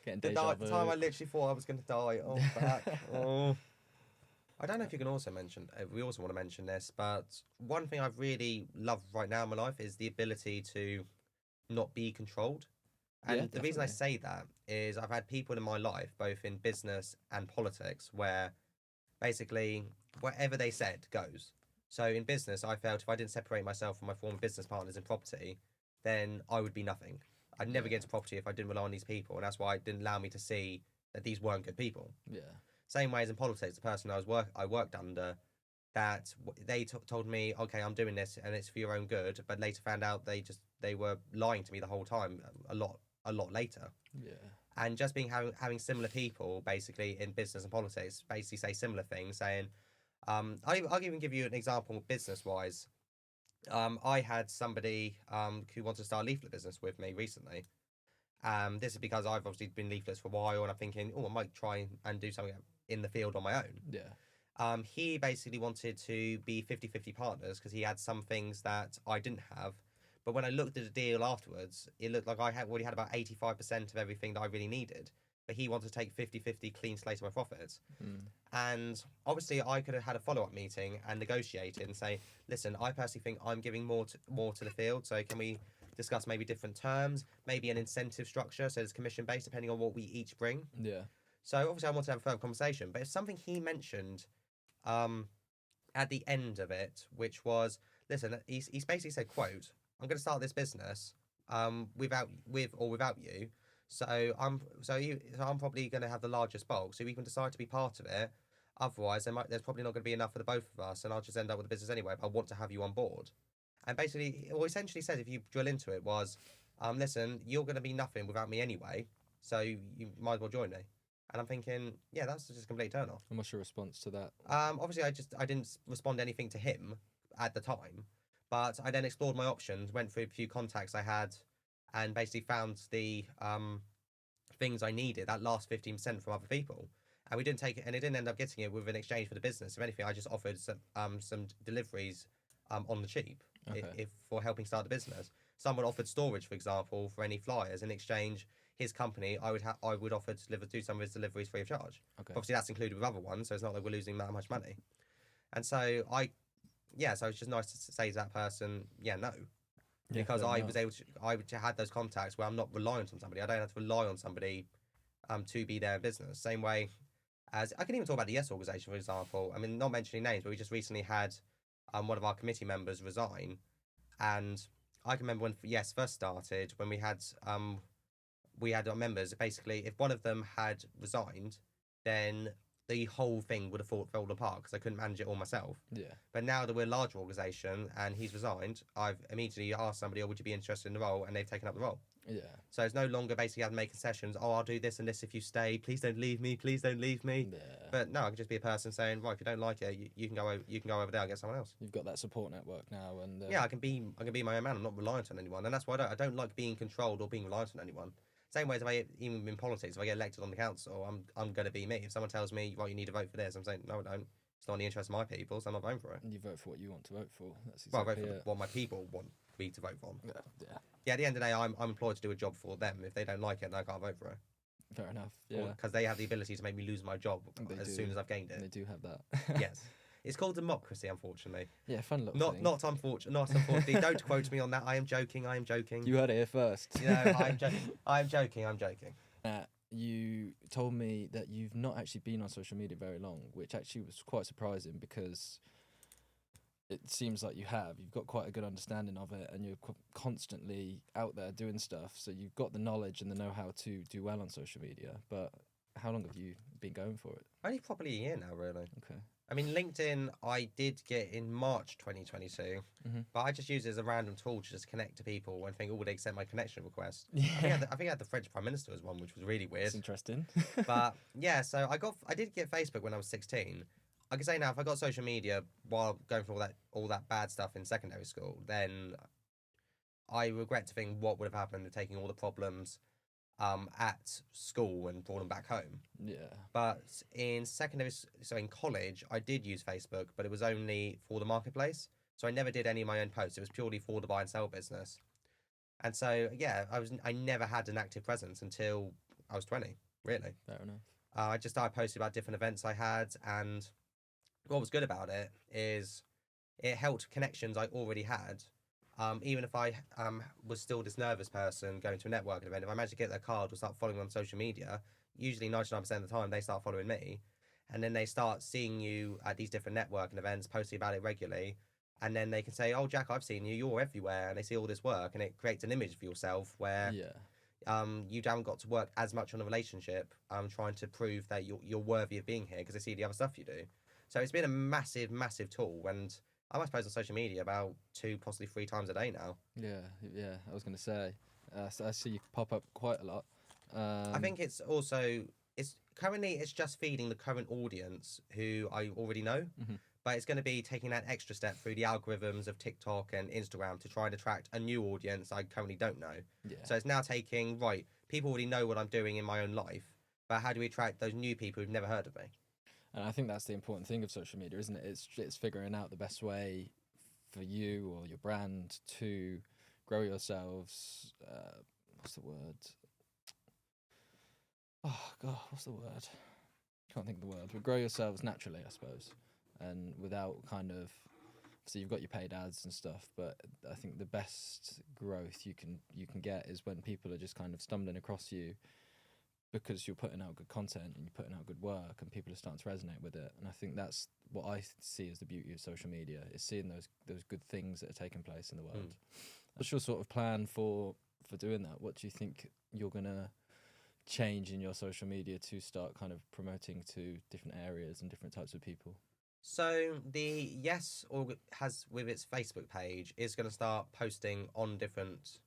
The time I literally thought I was going to die. Oh, I'm back. Oh. I don't know if you can also mention. We also want to mention this, but one thing I really love right now in my life is the ability to not be controlled. And the reason I say that is I've had people in my life, both in business and politics, where basically whatever they said goes. So in business, I felt if I didn't separate myself from my former business partners in property, then I would be nothing. I'd never get into property if I didn't rely on these people. And that's why it didn't allow me to see that these weren't good people. Yeah. Same way as in politics, the person I worked under, that they told me, okay, I'm doing this and it's for your own good, but later found out they were lying to me the whole time, a lot later. Yeah. And just having similar people basically in business and politics basically say similar things, saying, I'll even give you an example business wise. I had somebody who wanted to start a leaflet business with me recently. This is because I've obviously been leaflets for a while, and I'm thinking, I might try and do something in the field on my own. Yeah. He basically wanted to be 50-50 partners because he had some things that I didn't have. But when I looked at the deal afterwards, it looked like I already had about 85% of everything that I really needed. But he wanted to take 50-50 clean slate of my profits. And obviously I could have had a follow-up meeting and negotiated and say, listen, I personally think I'm giving more to the field, so can we discuss maybe different terms, maybe an incentive structure, so it's commission-based depending on what we each bring. Yeah. So obviously I want to have a further conversation, but it's something he mentioned at the end of it, which was, listen, he's basically said, quote, I'm going to start this business with or without you. So I'm probably going to have the largest bulk. So we can decide to be part of it. Otherwise, there's probably not going to be enough for the both of us, and I'll just end up with the business anyway. But I want to have you on board. And basically, what essentially said, if you drill into it, was, listen, you're going to be nothing without me anyway. So you might as well join me. And I'm thinking, yeah, that's just a complete turn off. And what's your response to that? Obviously, I didn't respond anything to him at the time. But I then explored my options, went through a few contacts I had, and basically found the things I needed, that last 15% from other people. And we didn't take it, and it didn't end up getting it with an exchange for the business. If anything, I just offered some deliveries on the cheap if for helping start the business. Someone offered storage, for example, for any flyers. In exchange, his company, I would offer to do some of his deliveries free of charge. Okay. Obviously, that's included with other ones, so it's not like we're losing that much money. And so so it's just nice to say to that person, no. Yeah, because I was able to had those contacts where I'm not reliant on somebody. I don't have to rely on somebody to be there in business. Same way as I can even talk about the Y.E.S organisation, for example. I mean, not mentioning names, but we just recently had one of our committee members resign. And I can remember when Y.E.S first started, when we had our members, basically, if one of them had resigned, then the whole thing would have fallen apart because I couldn't manage it all myself. Yeah. But now that we're a larger organisation and he's resigned, I've immediately asked somebody, would you be interested in the role? And they've taken up the role. Yeah. So it's no longer basically having to make concessions. I'll do this and this if you stay. Please don't leave me. Please don't leave me. Yeah. But no, I can just be a person saying, right, if you don't like it, you can go over there and get someone else. You've got that support network now, and yeah, I can be my own man. I'm not reliant on anyone, and that's why I don't like being controlled or being reliant on anyone. Same way as even in politics, if I get elected on the council, I'm going to be me. If someone tells me, right, you need to vote for this, I'm saying, no, I don't. It's not in the interest of my people, so I'm not voting for it. And you vote for what you want to vote for. That's exactly I vote for what my people want me to vote for. Yeah, at the end of the day, I'm employed to do a job for them. If they don't like it, then I can't vote for it. Fair enough, yeah. Because they have the ability to make me lose my job soon as I've gained it. They do have that. Yes. It's called democracy, unfortunately. Yeah, fun little thing. Not unfortunately. Don't quote me on that. I am joking. You heard it here first. I'm joking. You told me that you've not actually been on social media very long, which actually was quite surprising because it seems like you have. You've got quite a good understanding of it and you're constantly out there doing stuff. So you've got the knowledge and the know-how to do well on social media. But how long have you been going for it? Only probably a year now, really. Okay. I mean, LinkedIn, I did get in March 2022, but I just use it as a random tool to just connect to people and think, they accept my connection request. Yeah. I think I had the French Prime Minister as one, which was really weird. It's interesting. But yeah, so I did get Facebook when I was 16. I can say now, if I got social media while going through all that bad stuff in secondary school, then I regret to think what would have happened with taking all the problems at school and brought them back home. Yeah. But in so in college, I did use Facebook, but it was only for the marketplace. So I never did any of my own posts. It was purely for the buy and sell business. And so, yeah, I never had an active presence until I was 20, really. Fair enough. I just started posting about different events I had, and what was good about it is it helped connections I already had. Even if I was still this nervous person going to a networking event, if I managed to get their card or start following them on social media, usually 99% of the time they start following me. And then they start seeing you at these different networking events, posting about it regularly. And then they can say, "Oh, Jack, I've seen you. You're everywhere." And they see all this work, and it creates an image for yourself where you haven't got to work as much on a relationship, trying to prove that you're worthy of being here because they see the other stuff you do. So it's been a massive, massive tool, and I must post on social media about 2, possibly 3 times a day now. Yeah. I was going to say, so I see you pop up quite a lot. I think it's also it's just feeding the current audience who I already know. But it's going to be taking that extra step through the algorithms of TikTok and Instagram to try and attract a new audience I currently don't know. Yeah. So it's now taking, right, people already know what I'm doing in my own life, but how do we attract those new people who've never heard of me? And I think that's the important thing of social media, isn't it? It's figuring out the best way for you or your brand to grow yourselves. What's the word? Oh, God, what's the word? Can't think of the word. But grow yourselves naturally, I suppose. And without kind of, so you've got your paid ads and stuff, but I think the best growth you can get is when people are just kind of stumbling across you because you're putting out good content and you're putting out good work and people are starting to resonate with it. And I think that's what I see as the beauty of social media, is seeing those good things that are taking place in the world. What's your sort of plan for doing that? What do you think you're gonna change in your social media to start kind of promoting to different areas and different types of people? So the Y.E.S has, with its Facebook page, is going to start posting on different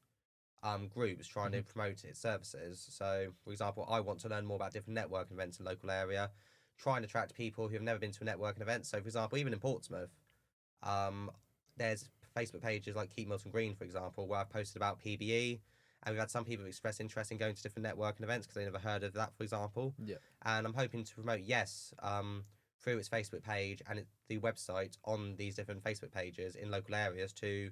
groups trying to promote its services. So, for example, I want to learn more about different networking events in the local area, try and attract people who have never been to a networking event. So, for example, even in Portsmouth, there's Facebook pages like Keep Milton Green, for example, where I've posted about PBE, and we've had some people express interest in going to different networking events because they never heard of that, for example. Yeah. And I'm hoping to promote Y.E.S through its Facebook page and the website on these different Facebook pages in local areas to,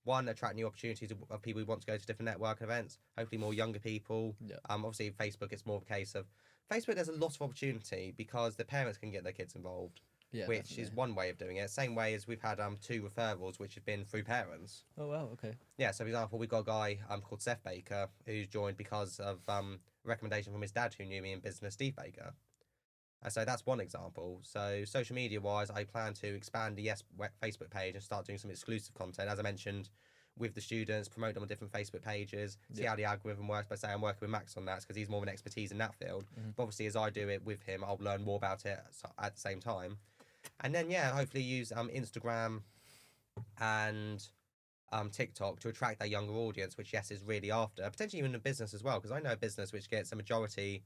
one, attract new opportunities of people who want to go to different networking events, hopefully more younger people. Yeah. Obviously, Facebook, it's more of a case of Facebook, there's a lot of opportunity because the parents can get their kids involved, which definitely is one way of doing it. Same way as we've had 2 referrals, which have been through parents. Oh, wow, okay. Yeah, so for example, we've got a guy called Seth Baker who's joined because of recommendation from his dad who knew me in business, Steve Baker. So that's one example. So social media wise, I plan to expand the Y.E.S Facebook page and start doing some exclusive content, as I mentioned, with the students, promote them on different Facebook pages, see how the algorithm works. But say I'm working with Max on that because he's more of an expertise in that field. But obviously, as I do it with him, I'll learn more about it at the same time. And then, hopefully use Instagram and TikTok to attract that younger audience, which Y.E.S is really after. Potentially even a business as well, because I know a business which gets a majority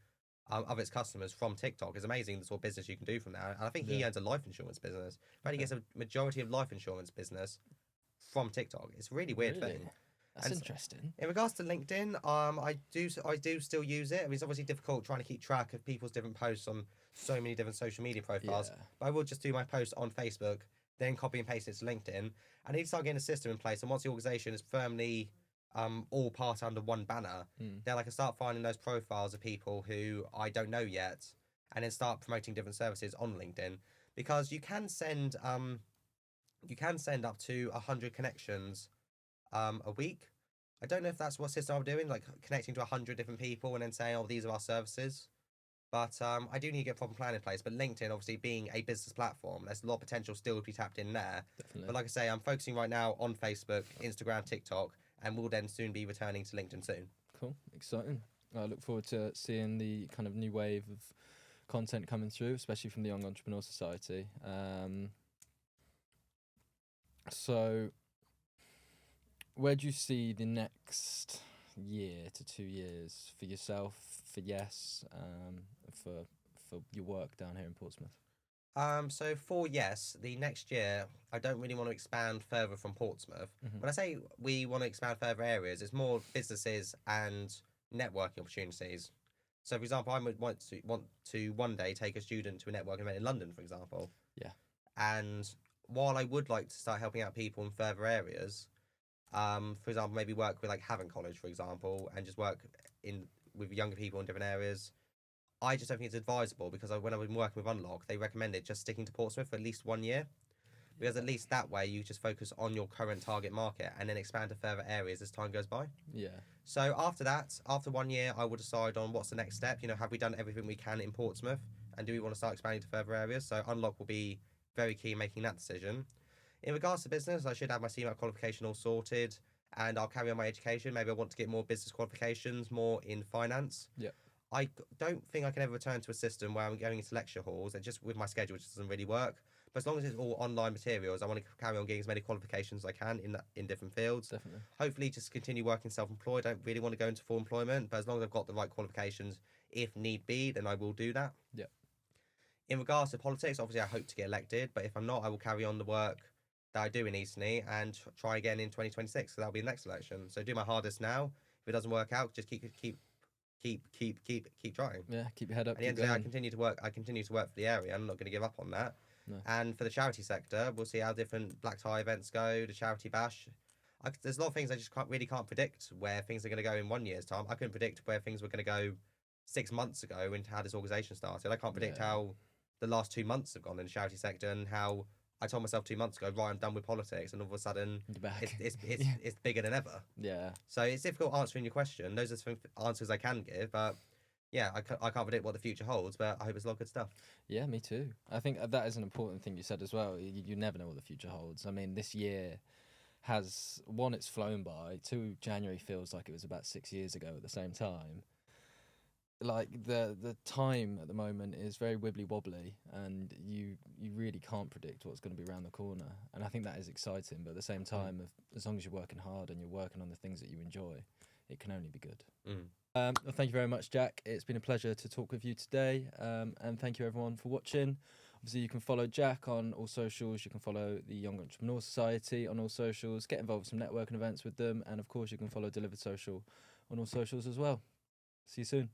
of its customers from TikTok. Is amazing the sort of business you can do from that. And I think he owns a life insurance business, but he gets a majority of life insurance business from TikTok. It's a really weird thing. That's interesting. In regards to LinkedIn, I do still use it. I mean, it's obviously difficult trying to keep track of people's different posts on so many different social media profiles. But I will just do my post on Facebook, then copy and paste it to LinkedIn. And I need to start getting a system in place. And once the organisation is firmly all part under one banner, then I can start finding those profiles of people who I don't know yet, and then start promoting different services on LinkedIn, because you can send up to 100 connections a week. I don't know if that's what system I'm doing, like connecting to 100 different people and then saying, "Oh, these are our services." But I do need to get a proper plan in place. But LinkedIn, obviously being a business platform, there's a lot of potential still to be tapped in there. Definitely. But like I say, I'm focusing right now on Facebook, Instagram, TikTok, and we'll then soon be returning to LinkedIn soon. Cool, exciting. I look forward to seeing the kind of new wave of content coming through, especially from the Young Entrepreneur Society. So, where do you see the next year to 2 years for yourself, for Y.E.S, for your work down here in Portsmouth? So for yes, the next year, I don't really want to expand further from Portsmouth. When I say we want to expand further areas, it's more businesses and networking opportunities. So, for example, I would want to one day take a student to a networking event in London, for example. Yeah. And while I would like to start helping out people in further areas, for example, maybe work with like Havant College, for example, and just work in with younger people in different areas. I just don't think it's advisable because when I've been working with Unlock, they recommended just sticking to Portsmouth for at least 1 year. Because at least that way you just focus on your current target market and then expand to further areas as time goes by. Yeah. So after that, after 1 year, I will decide on what's the next step. Have we done everything we can in Portsmouth? And do we want to start expanding to further areas? So Unlock will be very key in making that decision. In regards to business, I should have my CMAP qualification all sorted and I'll carry on my education. Maybe I want to get more business qualifications, more in finance. Yeah. I don't think I can ever return to a system where I'm going into lecture halls and just with my schedule, it just doesn't really work. But as long as it's all online materials, I want to carry on getting as many qualifications as I can in different fields. Definitely. Hopefully, just continue working self-employed. I don't really want to go into full employment, but as long as I've got the right qualifications, if need be, then I will do that. Yeah. In regards to politics, obviously, I hope to get elected, but if I'm not, I will carry on the work that I do in Eastney and try again in 2026. So that'll be the next election. So do my hardest now. If it doesn't work out, just keep trying. Yeah, keep your head up. At the end of the day, I continue to work. I continue to work for the area. I'm not going to give up on that. No. And for the charity sector, we'll see how different black tie events go. The charity bash. There's a lot of things I just can't predict where things are going to go in 1 year's time. I couldn't predict where things were going to go 6 months ago and how this organisation started. I can't predict how the last 2 months have gone in the charity sector and how I told myself 2 months ago, right, I'm done with politics, and all of a sudden it's bigger than ever. Yeah. So it's difficult answering your question. Those are some answers I can give, but yeah, I can't predict what the future holds, but I hope it's a lot of good stuff. Yeah, me too. I think that is an important thing you said as well. You never know what the future holds. I mean, this year has, one, it's flown by. Two, January feels like it was about 6 years ago at the same time. Like the time at the moment is very wibbly wobbly, and you really can't predict what's going to be around the corner. And I think that is exciting, but at the same time, as long as you're working hard and you're working on the things that you enjoy, it can only be good. Well, thank you very much, Jack. It's been a pleasure to talk with you today, and thank you everyone for watching. Obviously, you can follow Jack on all socials. You can follow the Young Entrepreneur Society on all socials. Get involved with some networking events with them, and of course, you can follow Delivered Social on all socials as well. See you soon.